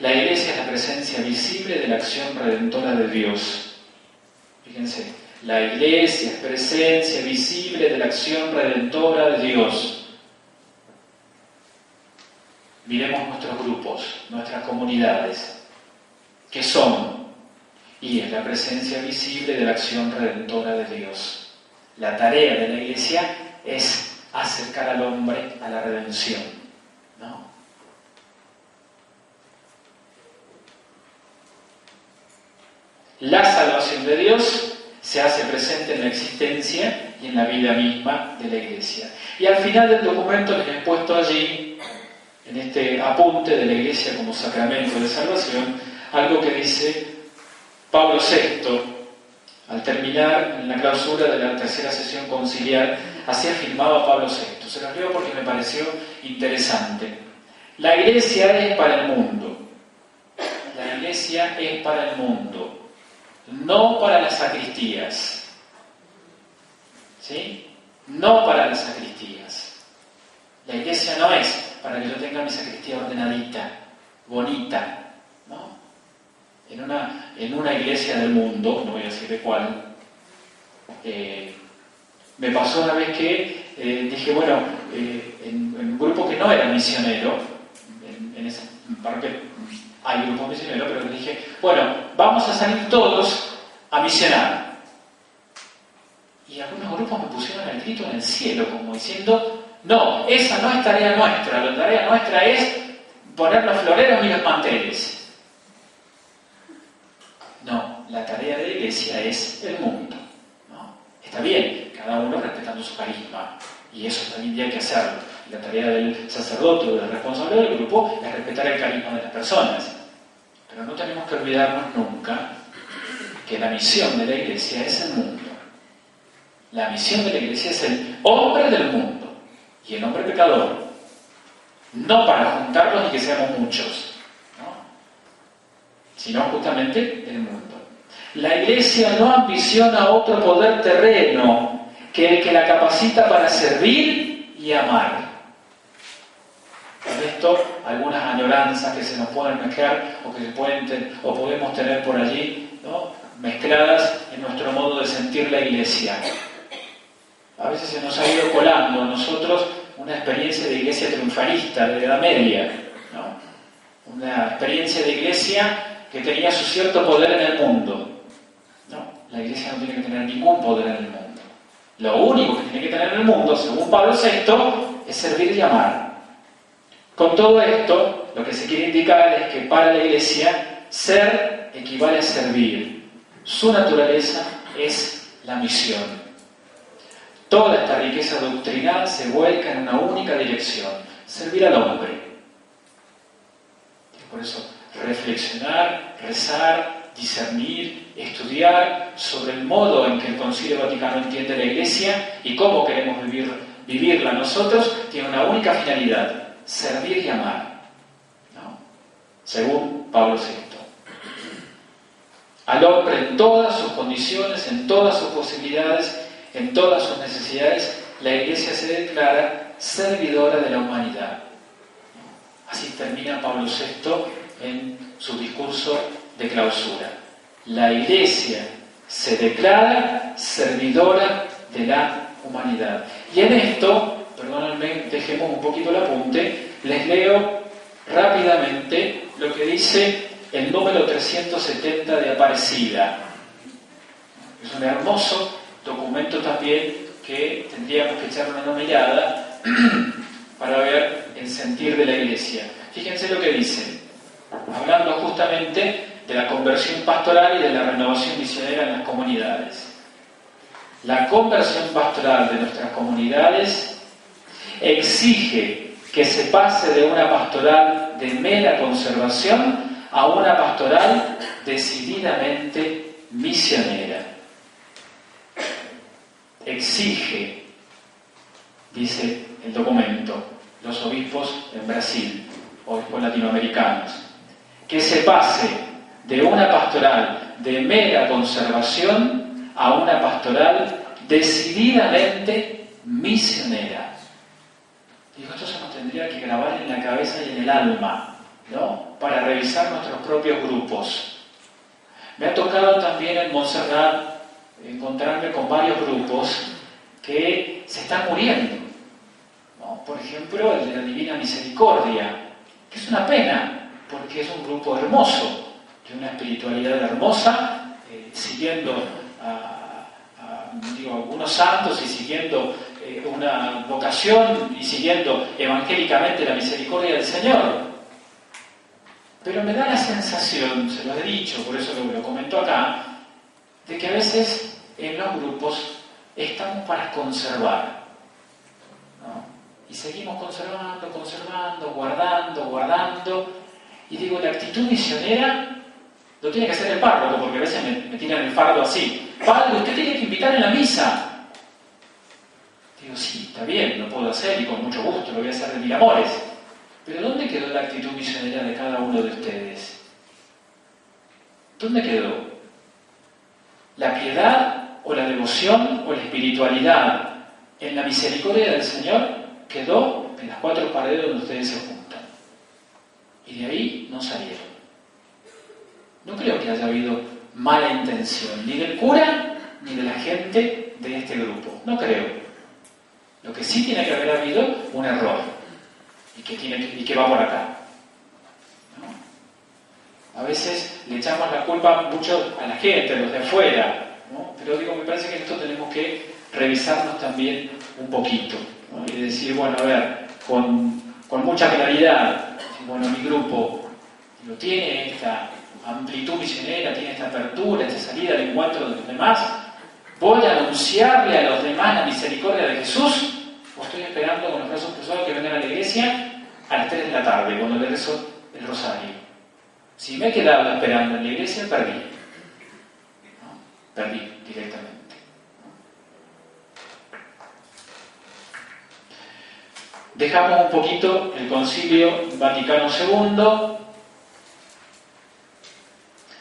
La iglesia es la presencia visible de la acción redentora de Dios. Fíjense, la iglesia es presencia visible de la acción redentora de Dios. Miremos nuestros grupos, nuestras comunidades. ¿Qué son? Y es la presencia visible de la acción redentora de Dios. La tarea de la iglesia es acercar al hombre a la redención, ¿no? La salvación de Dios se hace presente en la existencia y en la vida misma de la iglesia. Y al final del documento les he puesto allí, en este apunte de la iglesia como sacramento de salvación, algo que dice Pablo VI, al terminar en la clausura de la tercera sesión conciliar, así afirmaba Pablo VI. Se los leo porque me pareció interesante. La iglesia es para el mundo. La iglesia es para el mundo, no para las sacristías. ¿Sí? No para las sacristías. La iglesia no es para que yo tenga mi sacristía ordenadita, bonita, ¿no? En una iglesia del mundo, no voy a decir de cuál, me pasó una vez que dije, bueno, en un grupo que no era misionero, en ese parque hay grupos misioneros, pero dije, bueno, vamos a salir todos a misionar. Y algunos grupos me pusieron el grito en el cielo, como diciendo, no, esa no es tarea nuestra, la tarea nuestra es poner los floreros y los manteles. No, la tarea de la iglesia es el mundo, ¿no? Está bien, cada uno respetando su carisma, y eso también hay que hacerlo. La tarea del sacerdote o del responsable del grupo es respetar el carisma de las personas. Pero no tenemos que olvidarnos nunca que la misión de la iglesia es el mundo. La misión de la iglesia es el hombre del mundo y el hombre pecador. No para juntarlos y que seamos muchos, ¿no? Sino justamente el mundo. La iglesia no ambiciona otro poder terreno que el que la capacita para servir y amar. Con esto, algunas añoranzas que se nos pueden mezclar o que podemos tener por allí, ¿no?, mezcladas en nuestro modo de sentir la iglesia. A veces se nos ha ido colando a nosotros una experiencia de iglesia triunfalista de la Edad Media, ¿no? Una experiencia de iglesia que tenía su cierto poder en el mundo. No, la iglesia no tiene que tener ningún poder en el mundo. Lo único que tiene que tener en el mundo, según Pablo VI, es servir y amar. Con todo esto, lo que se quiere indicar es que para la iglesia, ser equivale a servir. Su naturaleza es la misión. Toda esta riqueza doctrinal se vuelca en una única dirección: servir al hombre. Y por eso, reflexionar, rezar, discernir, estudiar sobre el modo en que el Concilio Vaticano entiende la Iglesia y cómo queremos vivirla nosotros, tiene una única finalidad: servir y amar, ¿no? Según Pablo VI. Al hombre en todas sus condiciones, en todas sus posibilidades, en todas sus necesidades, la Iglesia se declara servidora de la humanidad. Así termina Pablo VI en su discurso de clausura. La Iglesia se declara servidora de la humanidad. Y en esto, perdónenme, dejemos un poquito el apunte, les leo rápidamente lo que dice el número 370 de Aparecida. Es un hermoso documento también que tendríamos que echar una mirada para ver el sentir de la Iglesia. Fíjense lo que dice, hablando justamente de la conversión pastoral y de la renovación misionera en las comunidades. La conversión pastoral de nuestras comunidades exige que se pase de una pastoral de mera conservación a una pastoral decididamente misionera. Exige, dice el documento, los obispos en Brasil, obispos latinoamericanos, que se pase de una pastoral de mera conservación a una pastoral decididamente misionera. Digo, esto se nos tendría que grabar en la cabeza y en el alma, ¿no? para revisar nuestros propios grupos. Me ha tocado también en Montserrat encontrarme con varios grupos que se están muriendo, ¿no? Por ejemplo, el de la Divina Misericordia, que es una pena, porque es un grupo hermoso, de una espiritualidad hermosa, siguiendo a algunos santos y siguiendo una vocación y siguiendo evangélicamente la misericordia del Señor. Pero me da la sensación, se lo he dicho, por eso lo comento acá, de que a veces en los grupos estamos para conservar, ¿no? Y seguimos conservando, guardando, y digo, la actitud misionera lo tiene que hacer el párroco, porque a veces me tiran el fardo así. Padre, usted tiene que invitar en la misa. Digo, sí, está bien, lo puedo hacer y con mucho gusto lo voy a hacer de mil amores. Pero ¿dónde quedó la actitud misionera de cada uno de ustedes? ¿Dónde quedó? ¿La piedad o la devoción o la espiritualidad en la misericordia del Señor quedó en las 4 paredes donde ustedes se juntan? Y de ahí no salieron. No creo que haya habido mala intención, ni del cura, ni de la gente de este grupo. No creo. Lo que sí tiene que haber habido un error, y que va por acá, ¿no? A veces le echamos la culpa mucho a la gente, a los de afuera, ¿no? Pero digo, me parece que esto tenemos que revisarnos también un poquito, ¿no? Y decir, bueno, a ver, con mucha claridad, bueno, mi grupo tiene esta amplitud misionera, tiene esta apertura, esta salida al encuentro de los demás. ¿Voy a anunciarle a los demás la misericordia de Jesús? ¿O estoy esperando con los brazos cruzados que vengan a la iglesia a las 3 de la tarde, cuando le rezo el rosario? Si me he quedado esperando en la iglesia, perdí. ¿No? Perdí directamente. Dejamos un poquito el Concilio Vaticano II.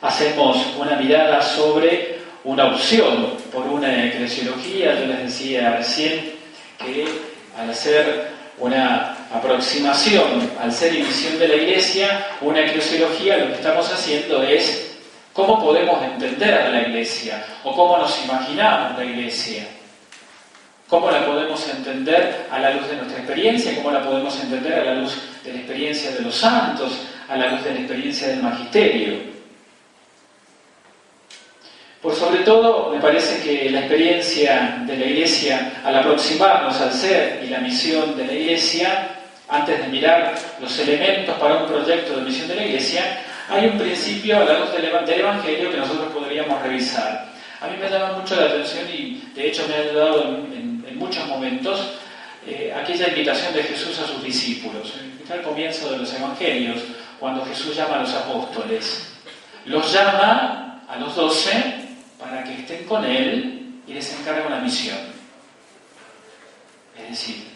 Hacemos una mirada sobre una opción por una eclesiología. Yo les decía recién que al hacer una aproximación al ser y misión de la Iglesia, una eclesiología, lo que estamos haciendo es cómo podemos entender a la Iglesia o cómo nos imaginamos la Iglesia, cómo la podemos entender a la luz de nuestra experiencia, cómo la podemos entender a la luz de la experiencia de los santos, a la luz de la experiencia del magisterio. Por sobre todo, me parece que la experiencia de la Iglesia, al aproximarnos al ser y la misión de la Iglesia, antes de mirar los elementos para un proyecto de misión de la Iglesia, hay un principio a la luz del Evangelio que nosotros podríamos revisar. A mí me llama mucho la atención y de hecho me ha ayudado en muchos momentos aquella invitación de Jesús a sus discípulos. Está al comienzo de los Evangelios, cuando Jesús llama a los apóstoles. Los llama a los 12 para que estén con Él y les encarga una misión. Es decir,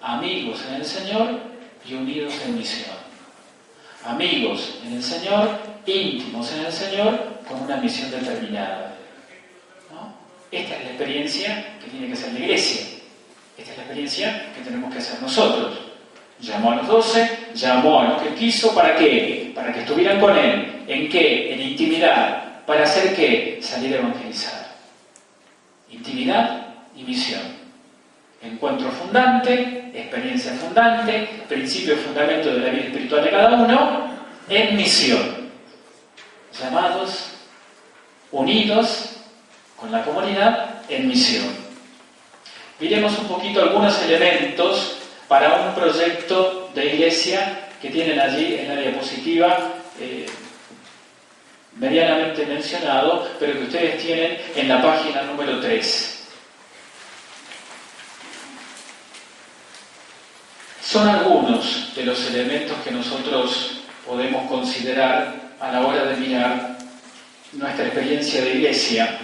amigos en el Señor y unidos en misión. Amigos en el Señor, íntimos en el Señor, con una misión determinada, ¿no? Esta es la experiencia que tiene que hacer la Iglesia. Esta es la experiencia que tenemos que hacer nosotros. Llamó a los 12, llamó a los que quiso, ¿para qué? Para que estuvieran con Él. ¿En qué? En intimidad. ¿Para hacer qué? Salir a evangelizar. Intimidad y misión. Encuentro fundante, experiencia fundante, principio y fundamento de la vida espiritual de cada uno, en misión. Llamados, unidos con la comunidad, en misión. Miremos un poquito algunos elementos para un proyecto de iglesia que tienen allí en la diapositiva medianamente mencionado, pero que ustedes tienen en la página número 3. Son algunos de los elementos que nosotros podemos considerar a la hora de mirar nuestra experiencia de iglesia,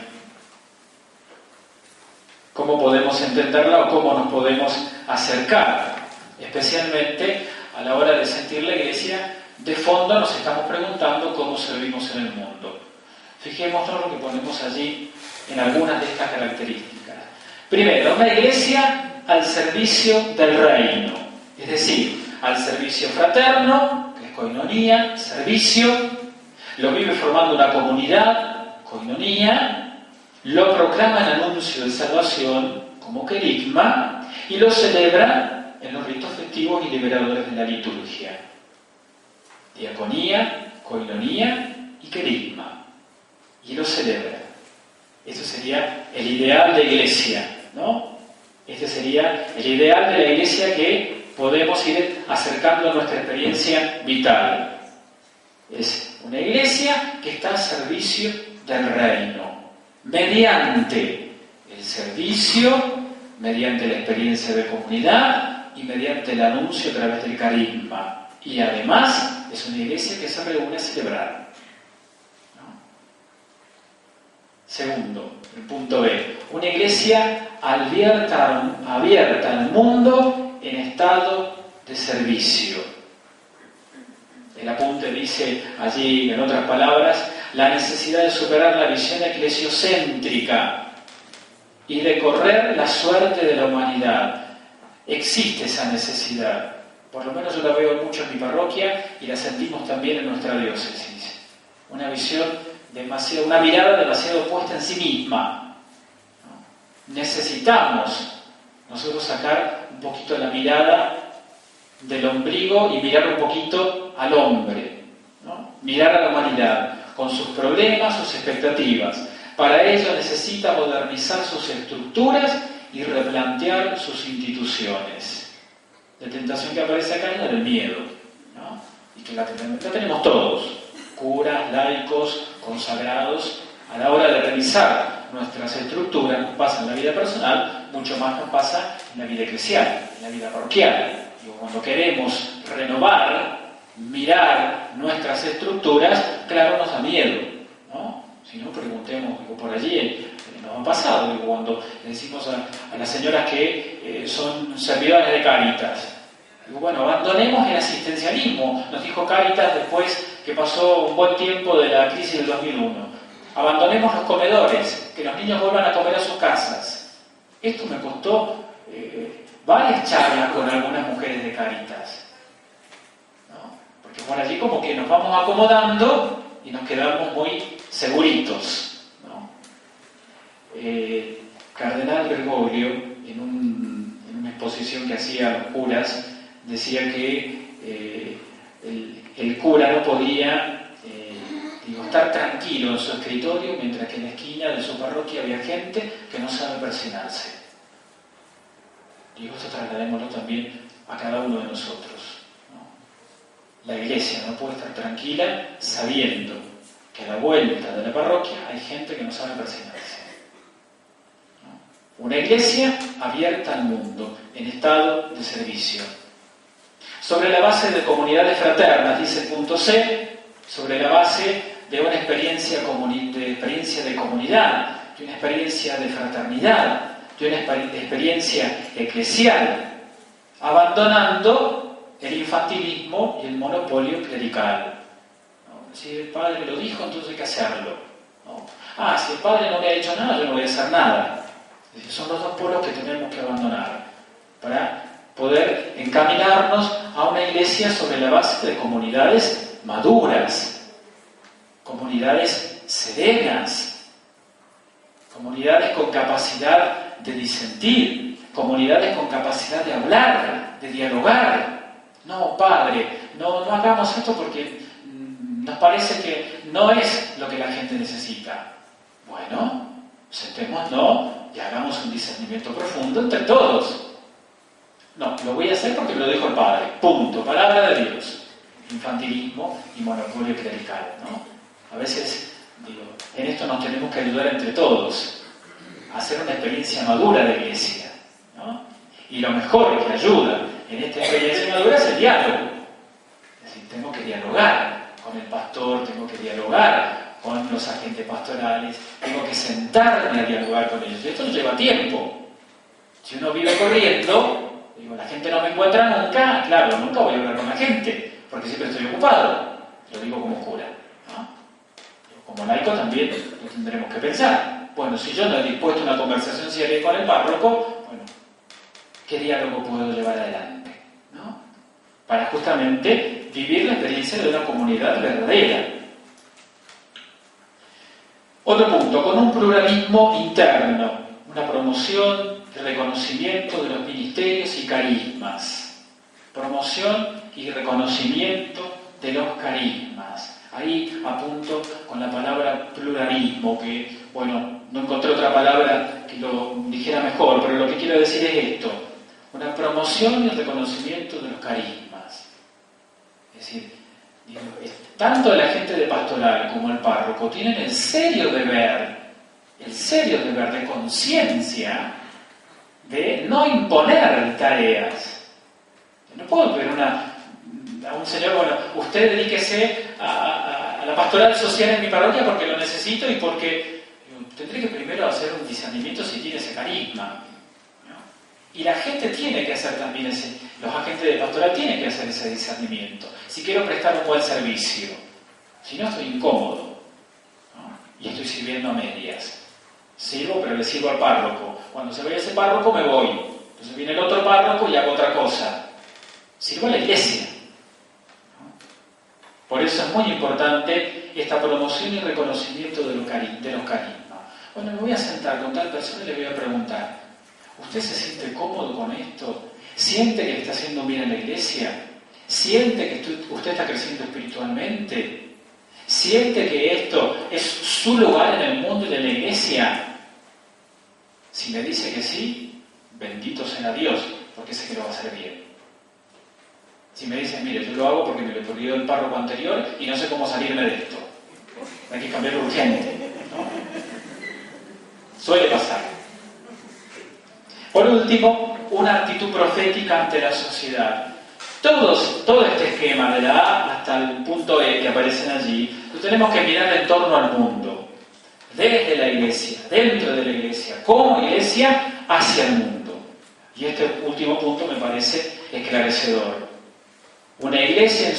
cómo podemos entenderla o cómo nos podemos acercar, especialmente a la hora de sentir la iglesia. De fondo nos estamos preguntando cómo servimos en el mundo. Fijémonos lo que ponemos allí en algunas de estas características. Primero, una iglesia al servicio del reino, es decir, al servicio fraterno, que es koinonía, servicio, lo vive formando una comunidad, koinonía, lo proclama en anuncio de salvación como querigma y lo celebra en los ritos festivos y liberadores de la liturgia. Diaconía, koinonía y querigma. Y lo celebra. Eso sería el ideal de iglesia, ¿no? Este sería el ideal de la iglesia que podemos ir acercando a nuestra experiencia vital. Es una iglesia que está al servicio del reino, mediante el servicio, mediante la experiencia de comunidad y mediante el anuncio a través del carisma. Y además es una iglesia que se reúne a celebrar. Segundo, el punto B, una iglesia abierta al mundo en estado de servicio. El apunte dice allí, en otras palabras, la necesidad de superar la visión eclesiocéntrica y de correr la suerte de la humanidad. Existe esa necesidad, por lo menos yo la veo mucho en mi parroquia y la sentimos también en nuestra diócesis. Una visión una mirada demasiado puesta en sí misma. Necesitamos nosotros sacar un poquito la mirada del ombligo y mirar un poquito al hombre, ¿no? Mirar a la humanidad con sus problemas, sus expectativas. Para ello necesita modernizar sus estructuras y replantear sus instituciones. La tentación que aparece acá es la del miedo, ¿no? Y que la tenemos todos, curas, laicos, consagrados. A la hora de revisar nuestras estructuras, nos pasa en la vida personal, mucho más nos pasa en la vida eclesial, en la vida parroquial. Cuando queremos renovar, mirar nuestras estructuras, claro, nos da miedo, ¿no? Si no, preguntemos, por allí nos ha pasado, cuando le decimos a las señoras que son servidoras de Cáritas, bueno, abandonemos el asistencialismo, nos dijo Cáritas después que pasó un buen tiempo de la crisis del 2001. Abandonemos los comedores, que los niños vuelvan a comer a sus casas. Esto me costó varias charlas con algunas mujeres de Cáritas, ¿no? Porque por allí como que nos vamos acomodando y nos quedamos muy seguritos, ¿no? Cardenal Bergoglio, en una exposición que hacía a los curas, decía que el cura no podía estar tranquilo en su escritorio mientras que en la esquina de su parroquia había gente que no sabe persignarse. Esto trasladémoslo también a cada uno de nosotros, ¿no? La iglesia no puede estar tranquila sabiendo que a la vuelta de la parroquia hay gente que no sabe persignarse, ¿no? Una iglesia abierta al mundo, en estado de servicio. Sobre la base de comunidades fraternas, dice el punto C, sobre la base de una experiencia de comunidad, de una experiencia de fraternidad, de una experiencia eclesial, abandonando el infantilismo y el monopolio clerical, ¿no? Si el padre lo dijo, entonces hay que hacerlo, ¿no? Si el padre no me ha dicho nada, yo no voy a hacer nada. Es decir, son los dos polos que tenemos que abandonar para poder encaminarnos a una iglesia sobre la base de comunidades maduras, comunidades serenas, comunidades con capacidad de disentir, comunidades con capacidad de hablar, de dialogar. No, padre, no hagamos esto porque nos parece que no es lo que la gente necesita. Bueno, sentémonos y hagamos un discernimiento profundo entre todos. No, lo voy a hacer porque me lo dijo el padre. Punto. Palabra de Dios. Infantilismo y monopolio clerical, ¿no? A veces, en esto nos tenemos que ayudar entre todos a hacer una experiencia madura de iglesia, ¿no? Y lo mejor que ayuda en esta experiencia madura es el diálogo. Es decir, tengo que dialogar con el pastor, tengo que dialogar con los agentes pastorales, tengo que sentarme a dialogar con ellos. Y esto lleva tiempo. Si uno vive corriendo, la gente no me encuentra nunca, claro, nunca voy a hablar con la gente, porque siempre estoy ocupado. Lo digo como cura, ¿no? Como laico también lo tendremos que pensar. Bueno, si yo no he dispuesto una conversación seria con el párroco, bueno, ¿qué diálogo puedo llevar adelante, ¿no? Para justamente vivir la experiencia de una comunidad verdadera. Otro punto, con un pluralismo interno, una promoción y reconocimiento de los ministerios y carismas. Promoción y reconocimiento de los carismas. Ahí apunto con la palabra pluralismo, que, bueno, no encontré otra palabra que lo dijera mejor, pero lo que quiero decir es esto: una promoción y reconocimiento de los carismas. Es decir, tanto el agente de pastoral como el párroco tienen el serio deber de conciencia de no imponer tareas. No puedo pedir a un señor, bueno, usted dedíquese a la pastoral social en mi parroquia porque lo necesito y porque tendré que primero hacer un discernimiento si tiene ese carisma. Y la gente tiene que hacer también los agentes de pastoral tienen que hacer ese discernimiento. Si quiero prestar un buen servicio, si no estoy incómodo, ¿no? Y estoy sirviendo a medias. Sirvo, pero le sirvo al párroco. Cuando se vaya ese párroco me voy. Entonces viene el otro párroco y hago otra cosa. Sirvo a la iglesia. ¿No? Por eso es muy importante esta promoción y reconocimiento de los carismas. Bueno, me voy a sentar con tal persona y le voy a preguntar: ¿usted se siente cómodo con esto? ¿Siente que está haciendo bien en la iglesia? ¿Siente que usted está creciendo espiritualmente? ¿Siente que esto es su lugar en el mundo y en la iglesia? Si me dice que sí, bendito sea Dios, porque sé que lo va a hacer bien. Si me dice, mire, yo lo hago porque me lo pidió el párroco anterior y no sé cómo salirme de esto, hay que cambiarlo urgente, ¿no? Suele pasar. Por último, una actitud profética ante la sociedad. Todo este esquema de la A hasta el punto E que aparecen allí, lo tenemos que mirar en torno al mundo, desde la iglesia, dentro de la iglesia, como iglesia hacia el mundo. Y este último punto me parece esclarecedor. Una iglesia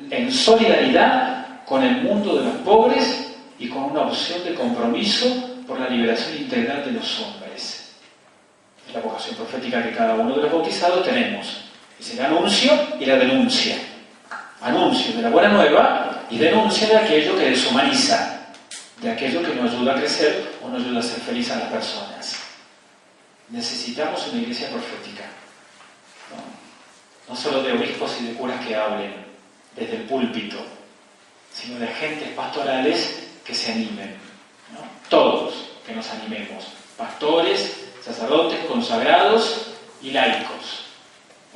en solidaridad con el mundo de los pobres y con una opción de compromiso por la liberación integral de los hombres. Es la vocación profética que cada uno de los bautizados tenemos. Es el anuncio y la denuncia. Anuncio de la buena nueva y denuncia de aquello que deshumaniza, de aquello que no ayuda a crecer o no ayuda a ser feliz a las personas. Necesitamos una iglesia profética. No solo de obispos y de curas que hablen desde el púlpito, sino de agentes pastorales que se animen, ¿no? Todos que nos animemos, pastores, sacerdotes, consagrados y laicos,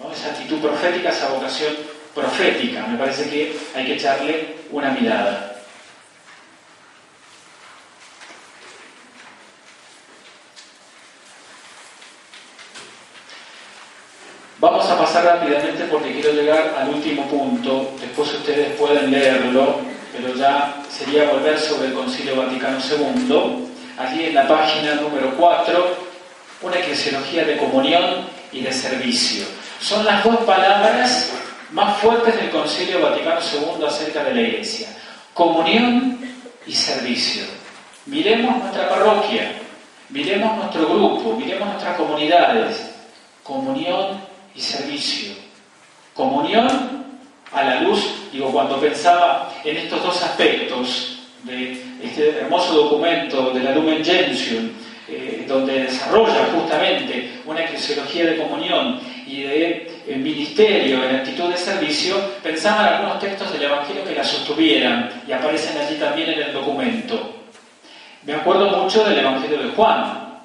¿no? Esa actitud profética, esa vocación profética, me parece que hay que echarle una mirada. Vamos a pasar rápidamente porque quiero llegar al último punto, después ustedes pueden leerlo, pero ya sería volver sobre el Concilio Vaticano II. Allí en la página número 4, una eclesiología de comunión y de servicio. Son las dos palabras más fuertes del Concilio Vaticano II acerca de la Iglesia. Comunión y servicio. Miremos nuestra parroquia, miremos nuestro grupo, miremos nuestras comunidades. Comunión y servicio. Comunión a la luz, cuando pensaba en estos dos aspectos de este hermoso documento de la Lumen Gentium, donde desarrolla justamente una eclesiología de comunión y de ministerio en actitud de servicio, pensaba en algunos textos del Evangelio que la sostuvieran y aparecen allí también en el documento. Me acuerdo mucho del Evangelio de Juan,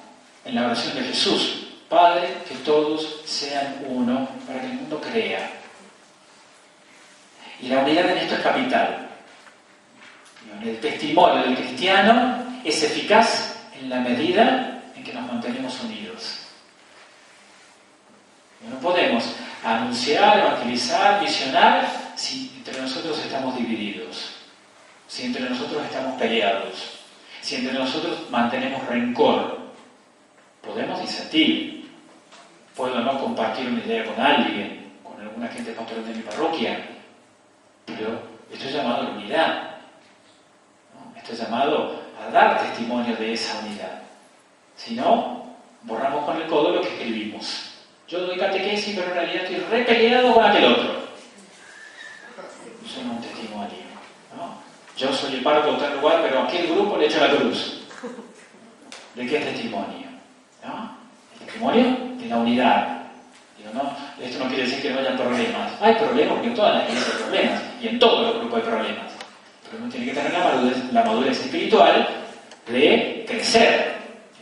en la oración de Jesús: Padre, que todos sean uno para que el mundo crea. Y la unidad en esto es capital. El testimonio del cristiano es eficaz en la medida en que nos mantenemos unidos. No podemos anunciar, evangelizar, misionar si entre nosotros estamos divididos, si entre nosotros estamos peleados, si entre nosotros mantenemos rencor. Podemos disentir, puedo no compartir una idea con alguien, con alguna gente pastoral de mi parroquia, pero estoy llamado a la unidad, ¿no? Estoy llamado a dar testimonio de esa unidad. Si no, borramos con el codo lo que escribimos. Yo doy catequesis, pero en realidad estoy re peleado con aquel otro. Yo soy el párroco de tal lugar, pero a aquel grupo le echo la cruz. ¿De qué testimonio? ¿No? El testimonio de la unidad. Digo, no, esto no quiere decir que no haya problemas. Hay problemas porque en todas las iglesias hay problemas y en todos los grupos hay problemas. Pero uno tiene que tener la madurez espiritual de crecer.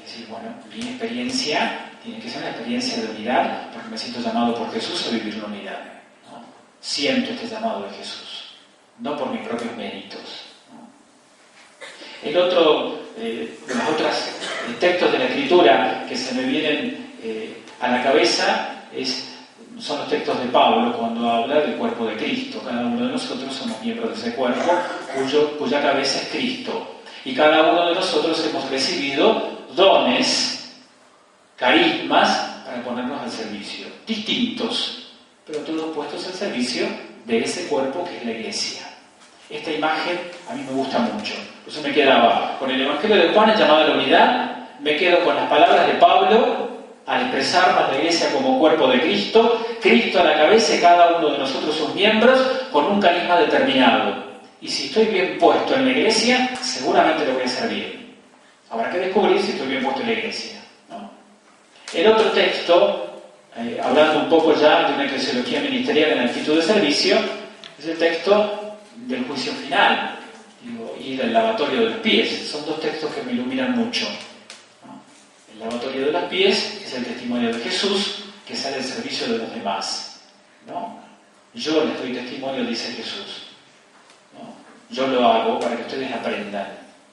Es decir, bueno, mi experiencia tiene que ser una experiencia de unidad porque me siento llamado por Jesús a vivir la unidad, ¿no? Siento este llamado de Jesús, no por mis propios méritos, ¿no? El otro de los otros textos de la Escritura que se me vienen a la cabeza son los textos de Pablo cuando habla del cuerpo de Cristo. Cada uno de nosotros somos miembros de ese cuerpo cuya cabeza es Cristo. Y cada uno de nosotros hemos recibido dones, carismas, para ponernos al servicio. Distintos, pero todos puestos al servicio de ese cuerpo que es la Iglesia. Esta imagen a mí me gusta mucho. Por eso me quedaba con el Evangelio de Juan, el llamado a la unidad. Me quedo con las palabras de Pablo al expresarnos la Iglesia como cuerpo de Cristo, Cristo a la cabeza y cada uno de nosotros sus miembros con un carisma determinado. Y si estoy bien puesto en la Iglesia, seguramente lo voy a hacer bien. Habrá que descubrir si estoy bien puesto en la Iglesia, ¿no? El otro texto, hablando un poco ya de una eclesiología ministerial en actitud de servicio, es el texto del juicio final, y del lavatorio de los pies. Son dos textos que me iluminan mucho, ¿no? El lavatorio de los pies es el testimonio de Jesús que sale al servicio de los demás, ¿no? Yo les doy testimonio, dice Jesús, ¿no? Yo lo hago para que ustedes aprendan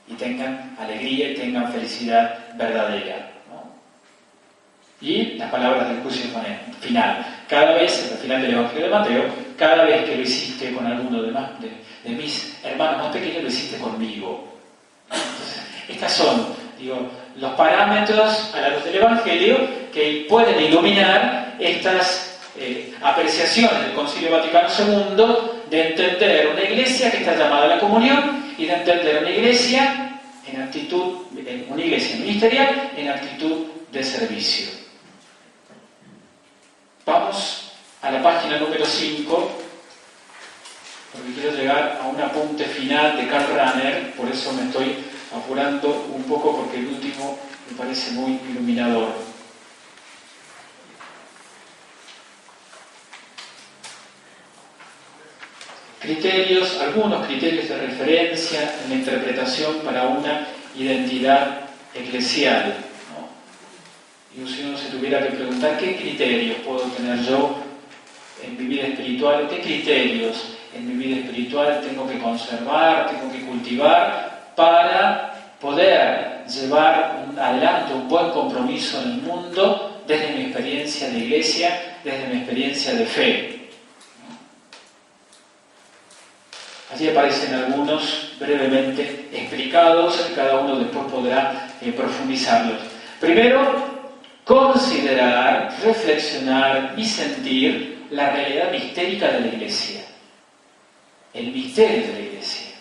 y tengan alegría y tengan felicidad verdadera, ¿no? Y las palabras del juicio final. Cada vez, al final del Evangelio de Mateo, cada vez que lo hiciste con alguno de mis hermanos más pequeños, lo hiciste conmigo. Entonces, estas son, los parámetros a la luz del Evangelio que pueden iluminar estas apreciaciones del Concilio Vaticano II de entender una iglesia que está llamada a la comunión y de entender una iglesia una iglesia ministerial en actitud de servicio. Vamos a la página número 5, porque quiero llegar a un apunte final de Karl Rahner, por eso me estoy apurando un poco, porque el último me parece muy iluminador. Algunos criterios de referencia en la interpretación para una identidad eclesial, ¿no? Y si uno se tuviera que preguntar qué criterios puedo tener yo en mi vida espiritual, qué criterios en mi vida espiritual tengo que conservar, tengo que cultivar para poder llevar adelante un buen compromiso en el mundo desde mi experiencia de iglesia, desde mi experiencia de fe. Allí aparecen algunos brevemente explicados, cada uno después podrá profundizarlos. Primero, considerar, reflexionar y sentir la realidad mistérica de la Iglesia. El misterio de la Iglesia,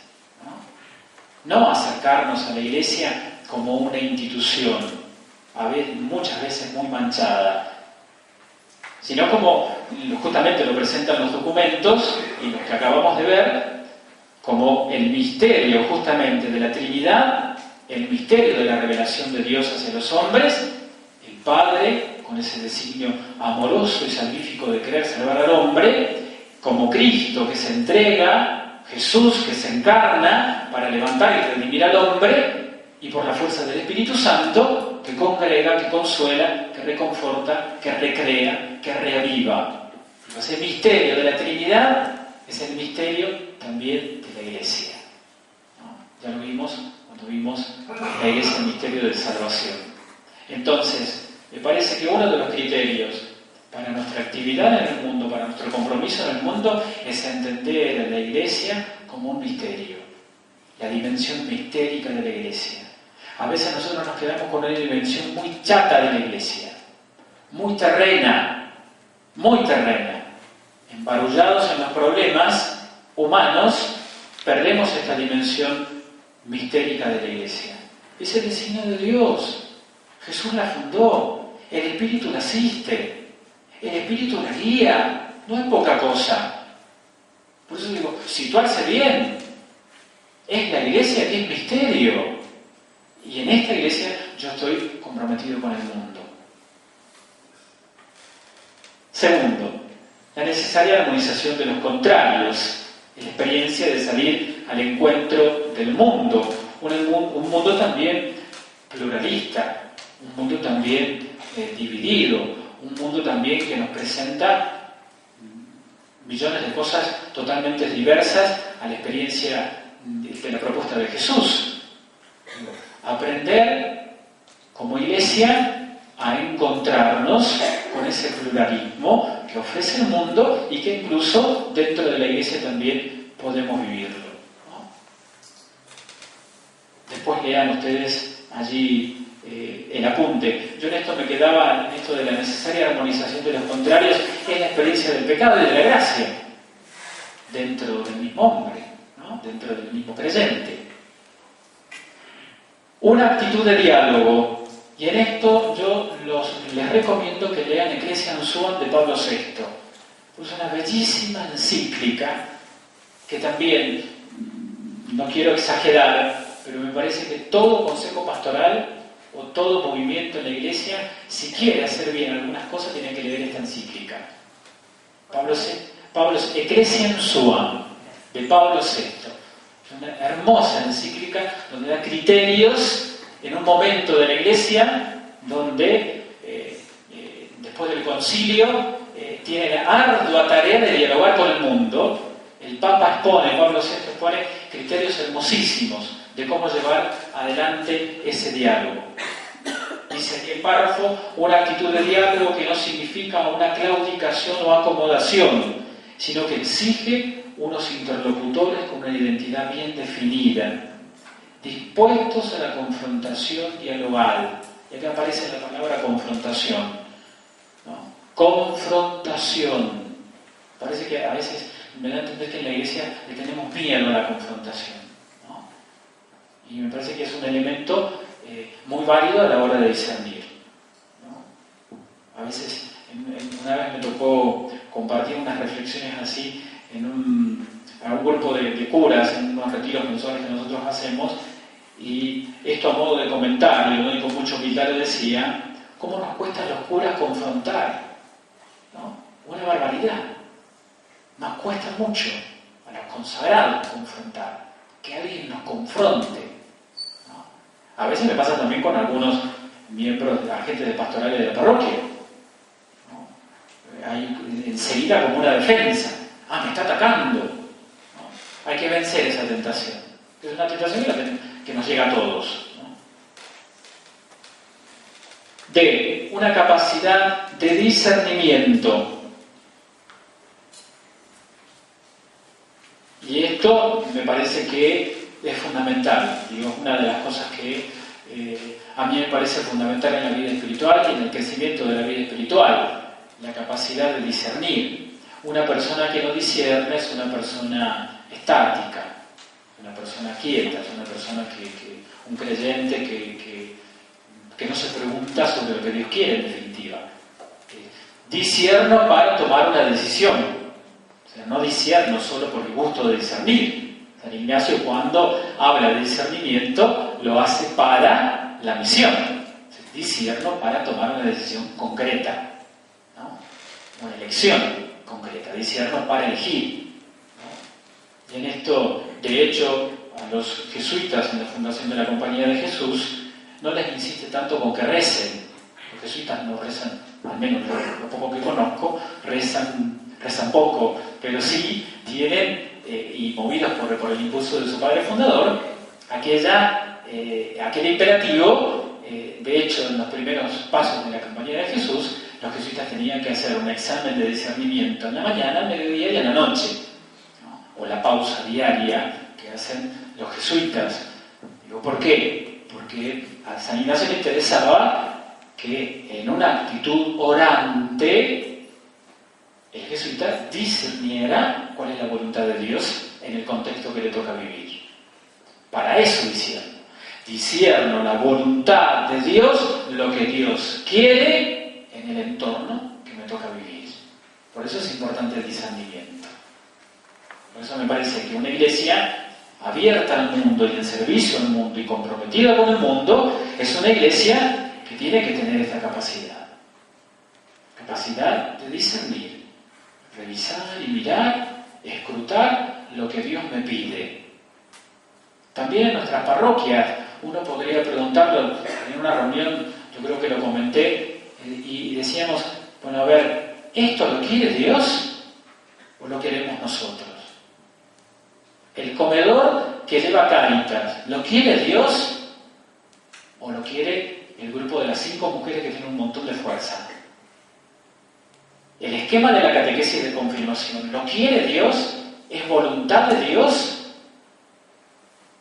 ¿no? Acercarnos a la Iglesia como una institución, muchas veces muy manchada, sino como justamente lo presentan los documentos y los que acabamos de ver, como el misterio justamente de la Trinidad, el misterio de la revelación de Dios hacia los hombres, el Padre, con ese designio amoroso y salvífico de querer salvar al hombre, como Cristo que se entrega, Jesús que se encarna para levantar y redimir al hombre, y por la fuerza del Espíritu Santo que congrega, que consuela, que reconforta, que recrea, que reaviva. Ese misterio de la Trinidad es el misterio también de la Iglesia, ¿no? Ya lo vimos cuando vimos la Iglesia, el misterio de salvación. Entonces, me parece que uno de los criterios para nuestra actividad en el mundo, para nuestro compromiso en el mundo, es entender a la Iglesia como un misterio, la dimensión mistérica de la Iglesia. A veces nosotros nos quedamos con una dimensión muy chata de la Iglesia, muy terrena, embarullados en los problemas humanos, perdemos esta dimensión mistérica de la Iglesia. Es el designio de Dios. Jesús la fundó, el Espíritu la asiste, el Espíritu la guía, no es poca cosa. Por eso digo, situarse bien. Es la iglesia que es misterio. Y en esta iglesia yo estoy comprometido con el mundo. Segundo, la necesaria armonización de los contrarios, la experiencia de salir al encuentro del mundo, un mundo también pluralista, un mundo también dividido, un mundo también que nos presenta millones de cosas totalmente diversas a la experiencia de la propuesta de Jesús. Aprender como iglesia a encontrarnos con ese pluralismo que ofrece el mundo y que incluso dentro de la iglesia también podemos vivirlo, ¿no? Después lean ustedes allí el apunte. Yo en esto me quedaba, en esto de la necesaria armonización de los contrarios, es la experiencia del pecado y de la gracia dentro del mismo hombre, ¿no? Dentro del mismo creyente. Una actitud de diálogo. Y en esto yo les recomiendo que lean Ecclesiam Suam de Pablo VI. Es una bellísima encíclica que también, no quiero exagerar, pero me parece que todo consejo pastoral o todo movimiento en la iglesia, si quiere hacer bien algunas cosas, tiene que leer esta encíclica. Ecclesiam Suam de Pablo VI. Es una hermosa encíclica donde da criterios en un momento de la iglesia donde después del concilio tiene la ardua tarea de dialogar con el mundo. El Papa Pablo VI expone criterios hermosísimos de cómo llevar adelante ese diálogo. Dice aquí el párrafo: una actitud de diálogo que no significa una claudicación o acomodación, sino que exige unos interlocutores con una identidad bien definida, dispuestos a la confrontación dialogal. Y acá aparece la palabra confrontación, ¿no? Confrontación. Parece que a veces me da a entender que en la iglesia le tenemos miedo a la confrontación, ¿no? Y me parece que es un elemento muy válido a la hora de discernir, ¿no? A veces, una vez me tocó compartir unas reflexiones así a un grupo de curas en unos retiros mensuales que nosotros hacemos, y esto a modo de comentario, ¿no? Y con mucha humildad le decía: ¿cómo nos cuesta a los curas confrontar? ¿No? Una barbaridad. Nos cuesta mucho a los consagrados confrontar, que alguien nos confronte, ¿no? A veces me pasa también con algunos miembros, agentes pastorales de la parroquia, ¿no? Hay enseguida como una defensa: me está atacando, ¿no? Hay que vencer esa tentación. Es una tentación que nos llega a todos, ¿no? D. Una capacidad de discernimiento. Y esto me parece que es fundamental. Digo, una de las cosas que a mí me parece fundamental en la vida espiritual y en el crecimiento de la vida espiritual: la capacidad de discernir. Una persona que no discierne es una persona estática, una persona quieta, es una persona un creyente que no se pregunta sobre lo que Dios quiere, en definitiva. Discierno para tomar una decisión. O sea, no discierno solo por el gusto de discernir. San Ignacio, cuando habla de discernimiento, lo hace para la misión. O sea, discierno para tomar una decisión concreta, ¿no? Una elección concreta. Discierno para elegir, ¿no? Y en esto, de hecho, a los jesuitas en la fundación de la Compañía de Jesús no les insiste tanto con que recen. Los jesuitas no rezan, al menos lo poco que conozco, rezan poco, pero sí tienen, y movidos por el impulso de su padre fundador, aquel imperativo. De hecho, en los primeros pasos de la Compañía de Jesús, los jesuitas tenían que hacer un examen de discernimiento en la mañana, al mediodía y en la noche, ¿no? O la pausa diaria que hacen los jesuitas. Digo, ¿por qué? Porque a San Ignacio le interesaba que en una actitud orante el jesuita discerniera cuál es la voluntad de Dios en el contexto que le toca vivir. Para eso discierno la voluntad de Dios, lo que Dios quiere en el entorno que me toca vivir. Por eso es importante el discernimiento. Por eso me parece que una iglesia abierta al mundo y en servicio al mundo y comprometida con el mundo, es una iglesia que tiene que tener esta capacidad. Capacidad de discernir, revisar y mirar, escrutar lo que Dios me pide. También en nuestras parroquias, uno podría preguntarlo en una reunión, yo creo que lo comenté, y decíamos, bueno, a ver, ¿esto lo quiere Dios o lo queremos nosotros? El comedor que lleva Cáritas, ¿lo quiere Dios o lo quiere el grupo de las 5 mujeres que tienen un montón de fuerza? El esquema de la catequesis de confirmación, ¿lo quiere Dios? ¿Es voluntad de Dios?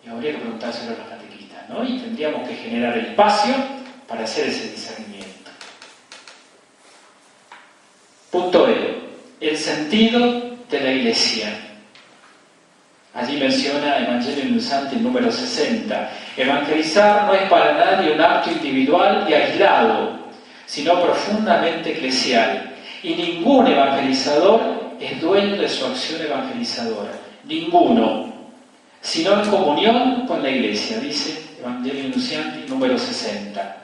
Y habría que preguntárselo a los catequistas, ¿no? Y tendríamos que generar el espacio para hacer ese discernimiento. Punto E. El sentido de la Iglesia. Allí menciona Evangelio Nunzante número 60. Evangelizar no es para nadie un acto individual y aislado, sino profundamente eclesial. Y ningún evangelizador es dueño de su acción evangelizadora. Ninguno. Sino en comunión con la Iglesia, dice Evangelio Nunzante número 60.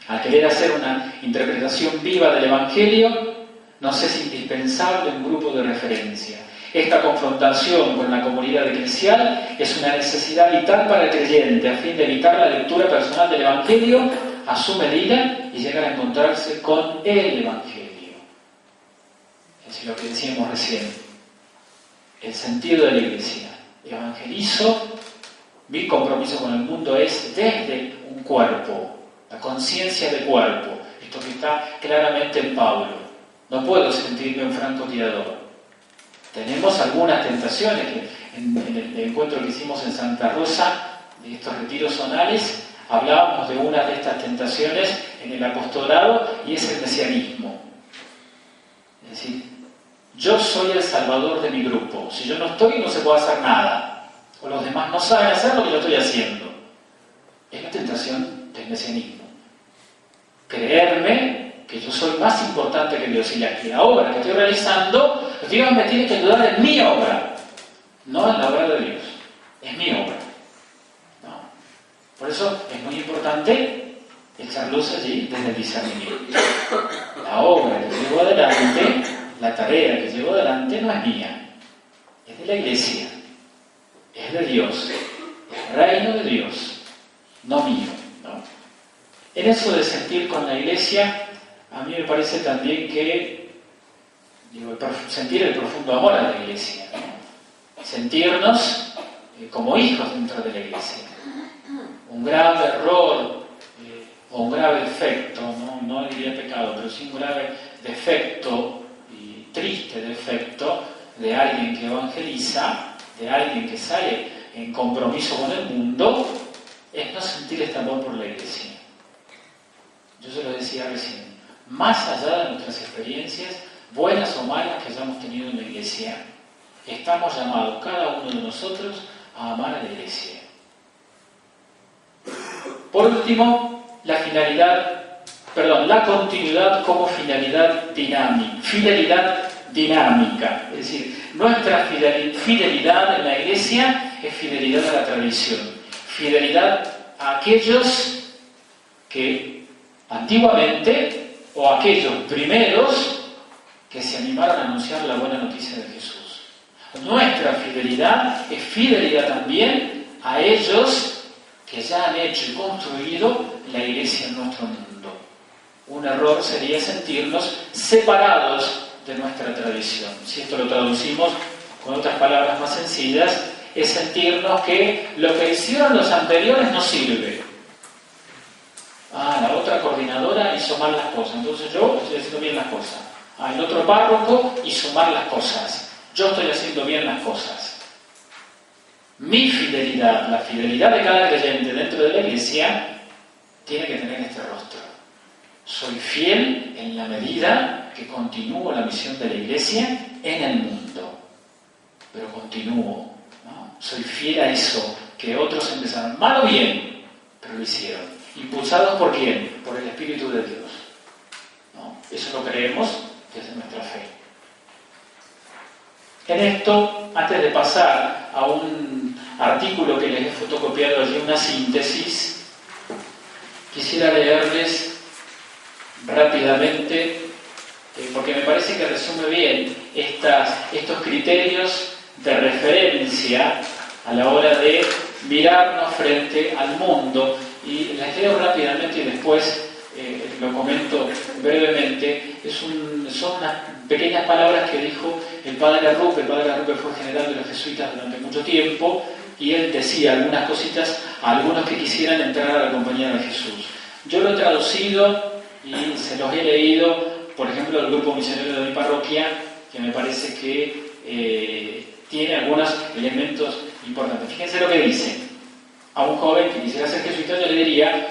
Al querer hacer una interpretación viva del Evangelio, nos es indispensable un grupo de referencia. Esta confrontación con la comunidad eclesial es una necesidad vital para el creyente a fin de evitar la lectura personal del Evangelio a su medida y llegar a encontrarse con el Evangelio. Es lo que decíamos recién. El sentido de la Iglesia. Evangelizo, mi compromiso con el mundo es desde un cuerpo, la conciencia de cuerpo. Esto que está claramente en Pablo. No puedo sentirme un francotirador. Tenemos algunas tentaciones que en el encuentro que hicimos en Santa Rosa, de estos retiros zonales, hablábamos de una de estas tentaciones en el apostolado y es el mesianismo. Es decir, yo soy el salvador de mi grupo. Si yo no estoy, no se puede hacer nada. O los demás no saben hacer lo que yo estoy haciendo. Es la tentación del mesianismo. Creerme que yo soy más importante que Dios y la obra que estoy realizando, Dios me tiene que ayudar en mi obra, no en la obra de Dios. Es mi obra. ¿No? Por eso es muy importante echar luz allí desde el discernimiento. La obra que llevo adelante, la tarea que llevo adelante no es mía, es de la Iglesia, es de Dios, es el reino de Dios, no mío. ¿No? En eso de sentir con la Iglesia, a mí me parece también que sentir el profundo amor a la Iglesia, ¿no? Sentirnos como hijos dentro de la Iglesia. Un grave error o un grave defecto, no diría pecado, pero sí un grave defecto y triste defecto de alguien que evangeliza, de alguien que sale en compromiso con el mundo, es no sentir este amor por la Iglesia. Yo se lo decía recién. Más allá de nuestras experiencias, buenas o malas que hayamos tenido en la Iglesia, estamos llamados cada uno de nosotros a amar a la Iglesia. Por último, la continuidad como finalidad dinámica, fidelidad dinámica. Es decir, nuestra fidelidad en la Iglesia es fidelidad a la tradición, fidelidad a aquellos que antiguamente o aquellos primeros que se animaron a anunciar la buena noticia de Jesús. Nuestra fidelidad es fidelidad también a ellos que ya han hecho y construido la Iglesia en nuestro mundo. Un error sería sentirnos separados de nuestra tradición. Si esto lo traducimos con otras palabras más sencillas, es sentirnos que lo que hicieron los anteriores no sirve. La otra coordinadora hizo mal las cosas, entonces yo estoy haciendo bien las cosas. El otro párroco hizo mal las cosas, yo estoy haciendo bien las cosas. Mi fidelidad, la fidelidad de cada creyente dentro de la Iglesia, tiene que tener este rostro. Soy fiel en la medida que continúo la misión de la Iglesia en el mundo, pero continúo, ¿no? Soy fiel a eso, que otros empezaron mal o bien, pero lo hicieron. ¿Impulsados por quién? Por el Espíritu de Dios, ¿no? Eso lo creemos desde nuestra fe. En esto, antes de pasar a un artículo que les he fotocopiado allí, una síntesis, quisiera leerles rápidamente, porque me parece que resume bien estos criterios de referencia a la hora de mirarnos frente al mundo. Y les leo rápidamente y después lo comento brevemente. Son unas pequeñas palabras que dijo el padre Rupe. El padre Rupe fue general de los jesuitas durante mucho tiempo y él decía algunas cositas a algunos que quisieran entrar a la compañía de Jesús. Yo lo he traducido y se los he leído, por ejemplo, al grupo misionero de mi parroquia, que me parece que tiene algunos elementos importantes. Fíjense lo que dice. A un joven que quisiera ser jesuita, yo le diría,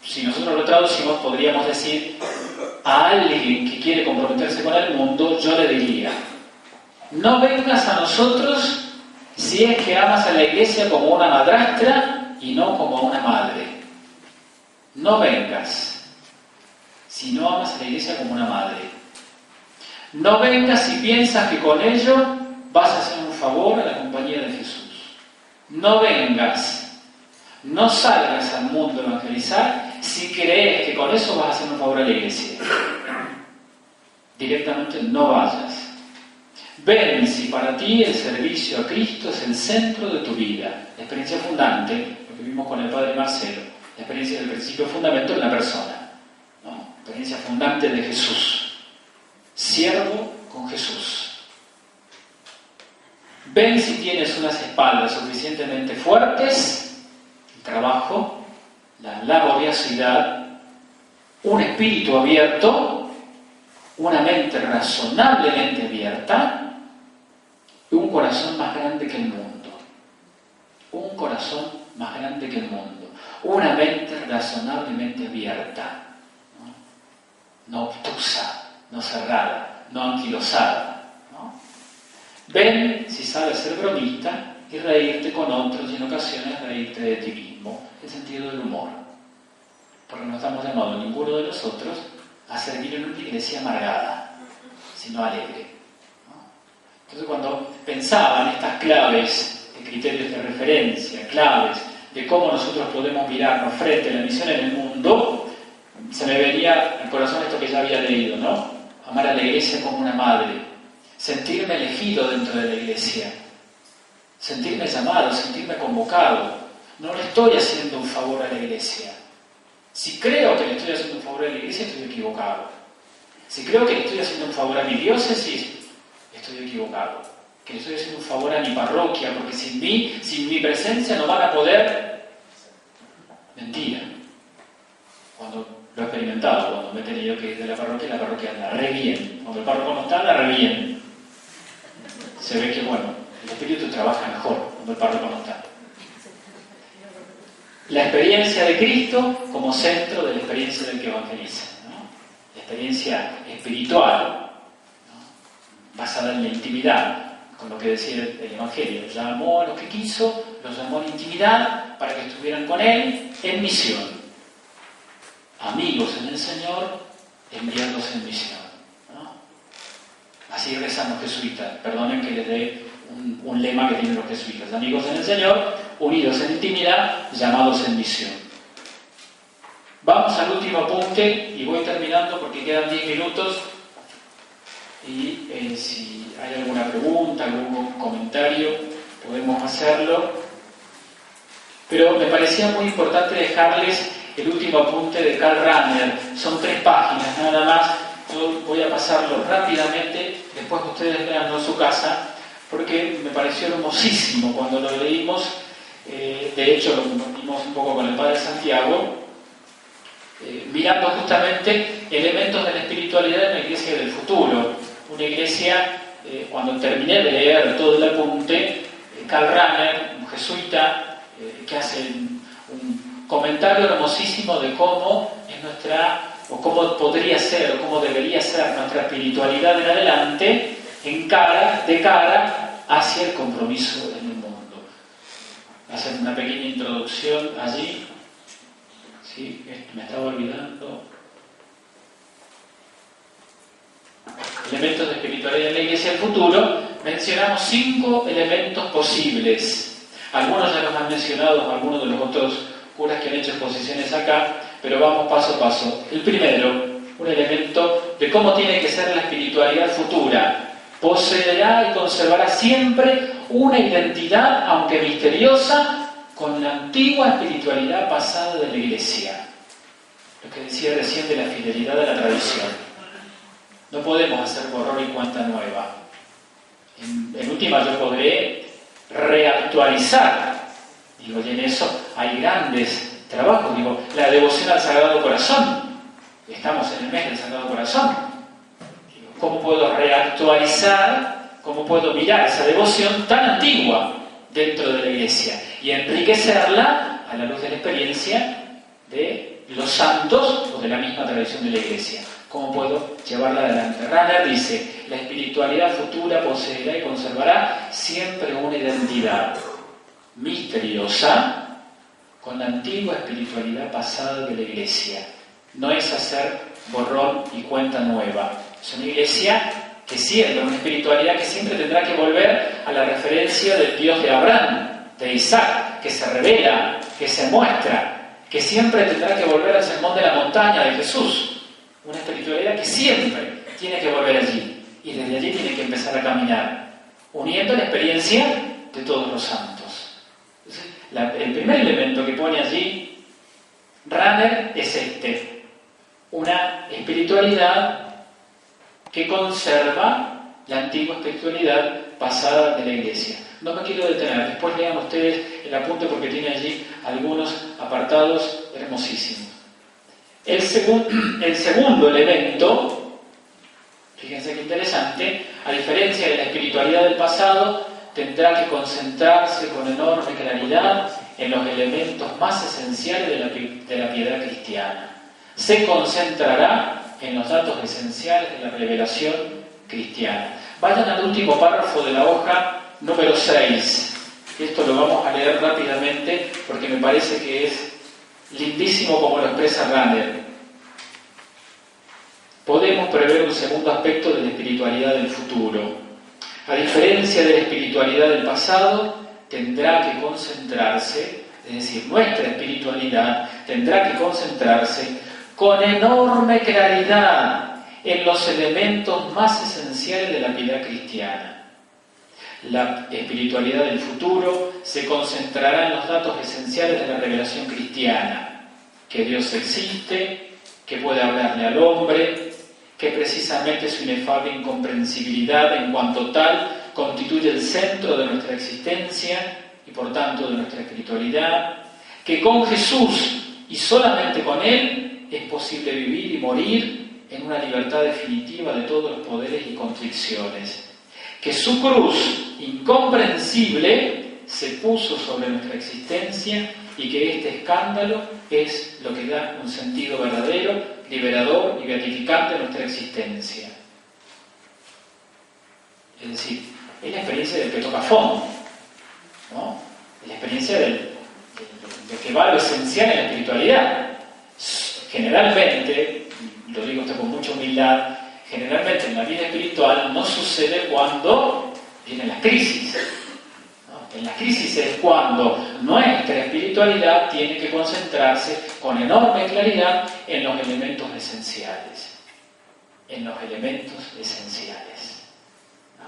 si nosotros lo traducimos, podríamos decir, a alguien que quiere comprometerse con el mundo, yo le diría, no vengas a nosotros si es que amas a la iglesia como una madrastra y no como una madre. No vengas si no amas a la iglesia como una madre. No vengas si piensas que con ello vas a hacer un favor a la compañía de Jesús. No vengas. No salgas al mundo a evangelizar si crees que con eso vas a hacer un favor a la iglesia. Directamente no vayas. Ven si para ti el servicio a Cristo es el centro de tu vida. La experiencia fundante, lo que vimos con el padre Marcelo, la experiencia del principio fundamento en la persona, ¿no? La experiencia fundante de Jesús. Siervo con Jesús. Ven si tienes unas espaldas suficientemente fuertes, trabajo, la laboriosidad, un espíritu abierto, una mente razonablemente abierta y un corazón más grande que el mundo. Un corazón más grande que el mundo. Una mente razonablemente abierta, no obtusa, no cerrada, no anquilosada, ¿no? Ven si sabes ser bromista y reírte con otros y en ocasiones reírte de ti mismo, el sentido del humor. Porque no estamos llamados ninguno de nosotros a servir en una iglesia amargada, sino alegre, ¿no? Entonces cuando pensaba en estas claves de criterios de referencia, claves de cómo nosotros podemos mirarnos frente a la misión en el mundo, se me venía al corazón esto que ya había leído, ¿no? Amar a la iglesia como una madre, sentirme elegido dentro de la iglesia, sentirme llamado, sentirme convocado. No le estoy haciendo un favor a la iglesia. Si creo que le estoy haciendo un favor a la iglesia, estoy equivocado. Si creo que le estoy haciendo un favor a mi diócesis, estoy equivocado. Que le estoy haciendo un favor a mi parroquia, porque sin mi presencia no van a poder. Mentira. Cuando lo he experimentado, cuando me he tenido que ir de la parroquia anda re bien. Cuando el párroco no está, anda re bien. Se ve que, bueno, el espíritu trabaja mejor cuando el párroco no está. La experiencia de Cristo como centro de la experiencia del que evangeliza, ¿no? La experiencia espiritual, ¿no? Basada en la intimidad, con lo que decía el Evangelio. Llamó a los que quiso, los llamó en intimidad para que estuvieran con Él en misión. Amigos en el Señor, enviados en misión, ¿no? Así rezan los jesuitas. Perdonen que les dé un lema que tienen los jesuitas. Amigos en el Señor, unidos en intimidad, llamados en misión. Vamos al último apunte y voy terminando porque quedan 10 minutos y si hay alguna pregunta, algún comentario, podemos hacerlo. Pero me parecía muy importante dejarles el último apunte de Karl Rahner. Son 3 páginas nada más. Yo voy a pasarlo rápidamente, después que ustedes leanlo en su casa, porque me pareció hermosísimo cuando lo leímos. De hecho, lo compartimos un poco con el Padre Santiago, mirando justamente elementos de la espiritualidad en la iglesia del futuro. Una iglesia, cuando terminé de leer todo el apunte, Karl Rahner, un jesuita, que hace un comentario hermosísimo de cómo es nuestra, o cómo podría ser, o cómo debería ser nuestra espiritualidad en adelante, de cara hacia el compromiso en el mundo. Hacer una pequeña introducción allí. Sí, me estaba olvidando. Elementos de espiritualidad en la iglesia del futuro. mencionamos 5 elementos posibles. Algunos ya los han mencionado, algunos de los otros curas que han hecho exposiciones acá, pero vamos paso a paso. El primero, un elemento de cómo tiene que ser la espiritualidad futura. Poseerá y conservará siempre una identidad, aunque misteriosa, con la antigua espiritualidad pasada de la Iglesia. Lo que decía recién de la fidelidad a la tradición. No podemos hacer borrón y cuenta nueva. En última yo podré reactualizar. Digo, y en eso hay grandes trabajos. Digo, la devoción al Sagrado Corazón. Estamos en el mes del Sagrado Corazón. Digo, ¿cómo puedo reactualizar? ¿Cómo puedo mirar esa devoción tan antigua dentro de la Iglesia y enriquecerla a la luz de la experiencia de los santos o de la misma tradición de la Iglesia? ¿Cómo puedo llevarla adelante? Rahner dice, la espiritualidad futura poseerá y conservará siempre una identidad misteriosa con la antigua espiritualidad pasada de la Iglesia. No es hacer borrón y cuenta nueva. Es una Iglesia que siempre, una espiritualidad que siempre tendrá que volver a la referencia del Dios de Abraham, de Isaac, que se revela, que se muestra, que siempre tendrá que volver al sermón de la montaña de Jesús. Una espiritualidad que siempre tiene que volver allí y desde allí tiene que empezar a caminar, uniendo la experiencia de todos los santos. Entonces, el primer elemento que pone allí Rahner es una espiritualidad que conserva la antigua espiritualidad pasada de la Iglesia. No me quiero detener, después lean ustedes el apunte porque tiene allí algunos apartados hermosísimos. El segundo elemento, fíjense qué interesante, a diferencia de la espiritualidad del pasado, tendrá que concentrarse con enorme claridad en los elementos más esenciales de la piedad cristiana. Se concentrará en los datos esenciales de la revelación cristiana. Vayan al último párrafo de la hoja número 6. Esto lo vamos a leer rápidamente porque me parece que es lindísimo como lo expresa Rahner. Podemos prever un segundo aspecto de la espiritualidad del futuro. A diferencia de la espiritualidad del pasado, tendrá que concentrarse, es decir, nuestra espiritualidad tendrá que concentrarse con enorme claridad en los elementos más esenciales de la piedad cristiana. La espiritualidad del futuro se concentrará en los datos esenciales de la revelación cristiana, que Dios existe, que puede hablarle al hombre, que precisamente su inefable incomprensibilidad en cuanto tal constituye el centro de nuestra existencia y por tanto de nuestra espiritualidad, que con Jesús y solamente con Él es posible vivir y morir en una libertad definitiva de todos los poderes y constricciones, que su cruz incomprensible se puso sobre nuestra existencia y que este escándalo es lo que da un sentido verdadero, liberador y beatificante a nuestra existencia. Es decir, es la experiencia del petocafón, ¿no? Es la experiencia de que va lo esencial en la espiritualidad. Generalmente, lo digo esto con mucha humildad, generalmente en la vida espiritual no sucede cuando vienen las crisis. En la crisis es cuando nuestra espiritualidad tiene que concentrarse con enorme claridad en los elementos esenciales. En los elementos esenciales. ¿No?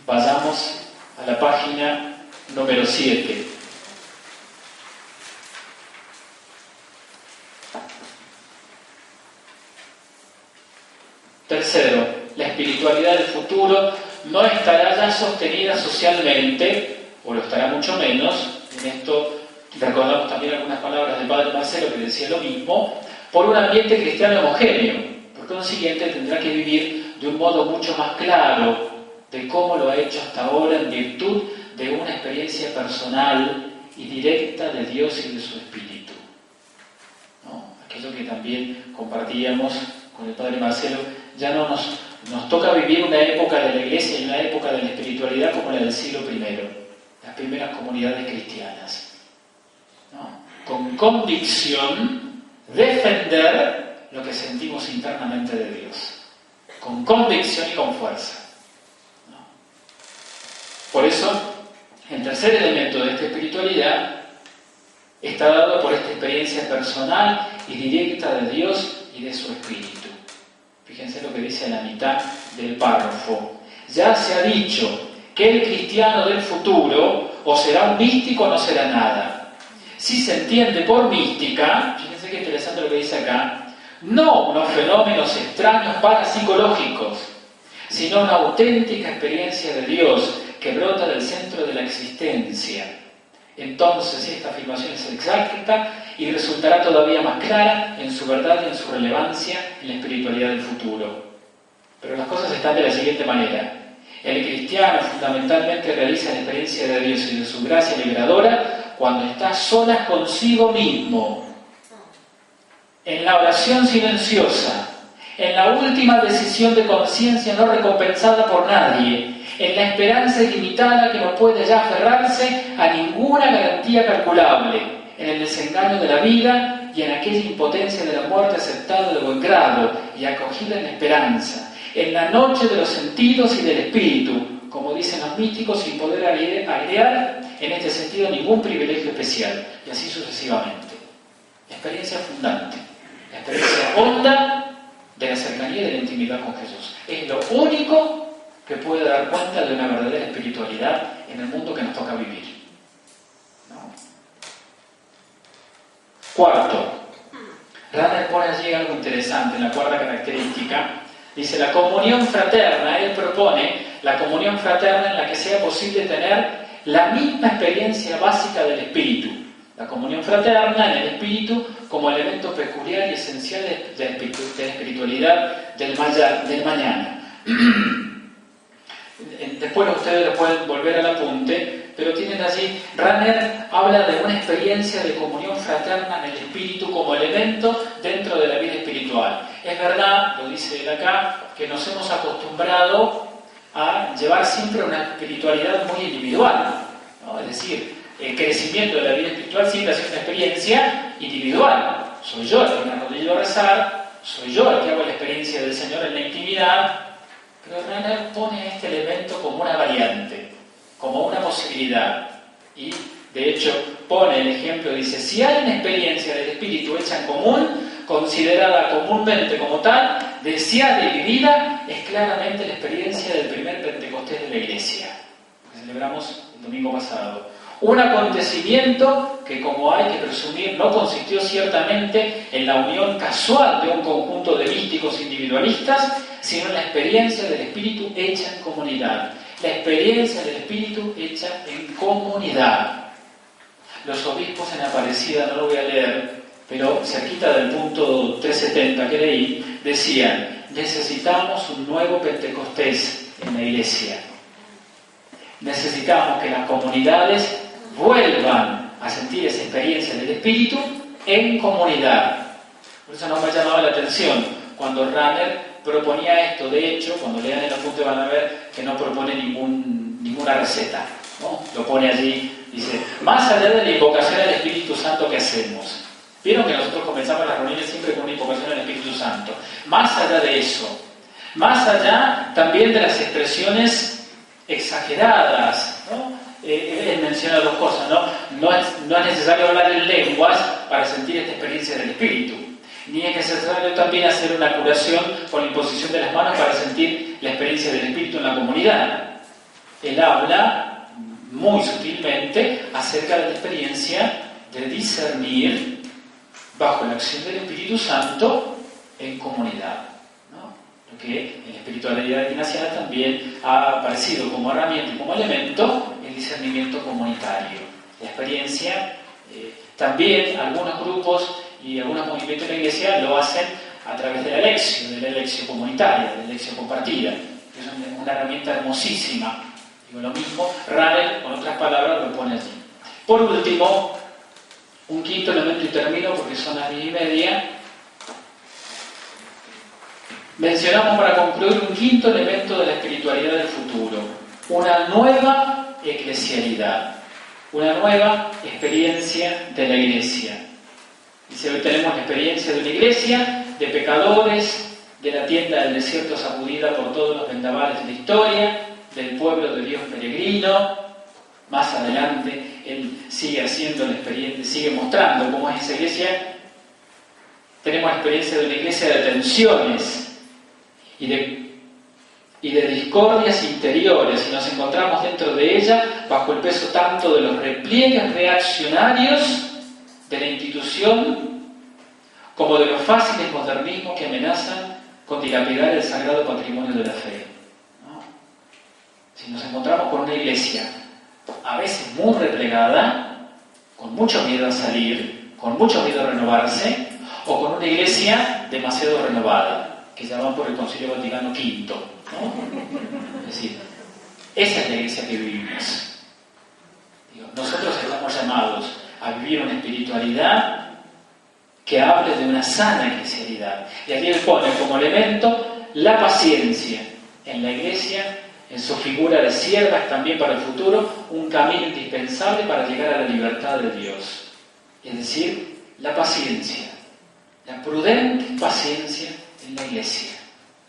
Vayamos a la página número 7. Tercero, la espiritualidad del futuro no estará ya sostenida socialmente, o lo estará mucho menos. En esto recordamos también algunas palabras del padre Marcelo que decía lo mismo, por un ambiente cristiano homogéneo. Por consiguiente tendrá que vivir de un modo mucho más claro de cómo lo ha hecho hasta ahora en virtud de una experiencia personal y directa de Dios y de su Espíritu, ¿no? Aquello que también compartíamos con el padre Marcelo, ya no nos toca vivir una época de la Iglesia y una época de la espiritualidad como la del siglo I, las primeras comunidades cristianas, ¿no? Con convicción defender lo que sentimos internamente de Dios, con convicción y con fuerza. Por eso, el tercer elemento de esta espiritualidad está dado por esta experiencia personal y directa de Dios y de su Espíritu. Fíjense lo que dice en la mitad del párrafo. Ya se ha dicho que el cristiano del futuro o será un místico o no será nada. Si se entiende por mística, fíjense qué interesante lo que dice acá, no unos fenómenos extraños parapsicológicos, sino una auténtica experiencia de Dios que brota del centro de la existencia. Entonces esta afirmación es exacta y resultará todavía más clara en su verdad y en su relevancia en la espiritualidad del futuro. Pero las cosas están de la siguiente manera. El cristiano fundamentalmente realiza la experiencia de Dios y de su gracia liberadora cuando está a solas consigo mismo, en la oración silenciosa, en la última decisión de conciencia no recompensada por nadie, en la esperanza ilimitada que no puede ya aferrarse a ninguna garantía calculable, en el desengaño de la vida y en aquella impotencia de la muerte aceptada de buen grado y acogida en la esperanza, en la noche de los sentidos y del espíritu, como dicen los místicos, sin poder agregar en este sentido ningún privilegio especial, y así sucesivamente. Experiencia fundante, la experiencia honda de la cercanía y de la intimidad con Jesús. Es lo único que puede dar cuenta de una verdadera espiritualidad en el mundo que nos toca vivir. ¿No? Cuarto, Rahner pone allí algo interesante en la cuarta característica. Dice, la comunión fraterna, él propone la comunión fraterna en la que sea posible tener la misma experiencia básica del espíritu. La comunión fraterna en el espíritu como elemento peculiar y esencial de la espiritualidad del mañana. Después ustedes lo pueden volver al apunte, pero tienen allí, Rahner habla de una experiencia de comunión fraterna en el espíritu como elemento dentro de la vida espiritual. Es verdad, lo dice él acá, que nos hemos acostumbrado a llevar siempre una espiritualidad muy individual, ¿no? Es decir, el crecimiento de la vida espiritual siempre ha sido una experiencia individual. Soy yo el que me arrodillo a rezar, soy yo el que hago la experiencia del Señor en la intimidad. Pero Rahner pone este elemento como una variante, como una posibilidad. Y, de hecho, pone el ejemplo, dice, si hay una experiencia del Espíritu hecha en común, considerada comúnmente como tal, deseada y vivida, es claramente la experiencia del primer Pentecostés de la Iglesia, que celebramos el domingo pasado. Un acontecimiento que, como hay que presumir, no consistió ciertamente en la unión casual de un conjunto de místicos individualistas, sino en la experiencia del Espíritu hecha en comunidad. La experiencia del Espíritu hecha en comunidad. Los obispos en Aparecida, no lo voy a leer, pero cerquita del punto 370 que leí, decían, necesitamos un nuevo Pentecostés en la Iglesia. Necesitamos que las comunidades vuelvan a sentir esa experiencia del Espíritu en comunidad. Por eso no me ha llamado la atención cuando Rahner proponía esto. De hecho, cuando lean el apunte van a ver que no propone ninguna receta, ¿no? Lo pone allí, dice, más allá de la invocación al Espíritu Santo que hacemos. Vieron que nosotros comenzamos las reuniones siempre con una invocación al Espíritu Santo. Más allá de eso, más allá también de las expresiones exageradas, ¿no? Él menciona dos cosas, ¿no? No es necesario hablar en lenguas para sentir esta experiencia del Espíritu, ni es necesario también hacer una curación con la imposición de las manos para sentir la experiencia del Espíritu en la comunidad. Él habla muy sutilmente acerca de la experiencia de discernir bajo la acción del Espíritu Santo en comunidad, ¿no? Lo que en la espiritualidad ignaciana también ha aparecido como herramienta y como elemento el discernimiento comunitario. La experiencia, también algunos grupos y algunos movimientos de la Iglesia lo hacen a través de la elección comunitaria, de la elección compartida, que es una herramienta hermosísima. Digo lo mismo, Rahner, con otras palabras, lo pone allí. Por último, un quinto elemento y termino porque son las 10:30. Mencionamos para concluir un quinto elemento de la espiritualidad del futuro, una nueva eclesialidad, una nueva experiencia de la Iglesia. Dice, hoy tenemos la experiencia de una Iglesia de pecadores, de la tienda del desierto sacudida por todos los vendavales de la historia, del pueblo de Dios peregrino. Más adelante él sigue haciendo la experiencia, sigue mostrando cómo es esa iglesia. Tenemos la experiencia de una iglesia de tensiones y de discordias interiores, y nos encontramos dentro de ella bajo el peso tanto de los repliegues reaccionarios de la institución como de los fáciles modernismos que amenazan con dilapidar el sagrado patrimonio de la fe, ¿no? Si nos encontramos con una iglesia a veces muy replegada, con mucho miedo a salir, con mucho miedo a renovarse, o con una iglesia demasiado renovada, que llaman por el Concilio Vaticano V, ¿no? Es decir, esa es la iglesia que vivimos. Nosotros estamos llamados a vivir una espiritualidad que hable de una sana eclesialidad. Y aquí él pone como elemento la paciencia en la iglesia, en su figura de siervas también para el futuro, un camino indispensable para llegar a la libertad de Dios. Es decir, la paciencia, la prudente paciencia en la iglesia,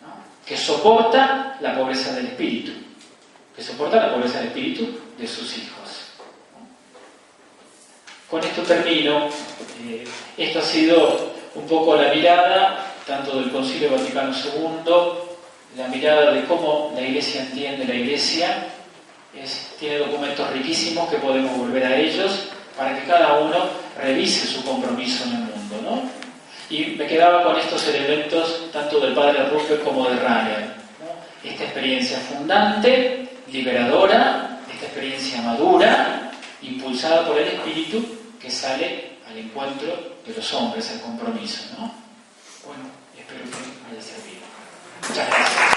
¿no? Que soporta la pobreza del espíritu, que soporta la pobreza del espíritu de sus hijos. Con esto termino. Esto ha sido un poco la mirada tanto del Concilio Vaticano II, la mirada de cómo la Iglesia entiende la Iglesia. Tiene documentos riquísimos que podemos volver a ellos para que cada uno revise su compromiso en el mundo, ¿no? Y me quedaba con estos elementos tanto del padre Ruppelt como de Rahner, ¿no? Esta experiencia fundante, liberadora, esta experiencia madura, impulsada por el Espíritu, que sale al encuentro de los hombres, al compromiso, ¿no? Bueno, espero que haya servido. Muchas gracias.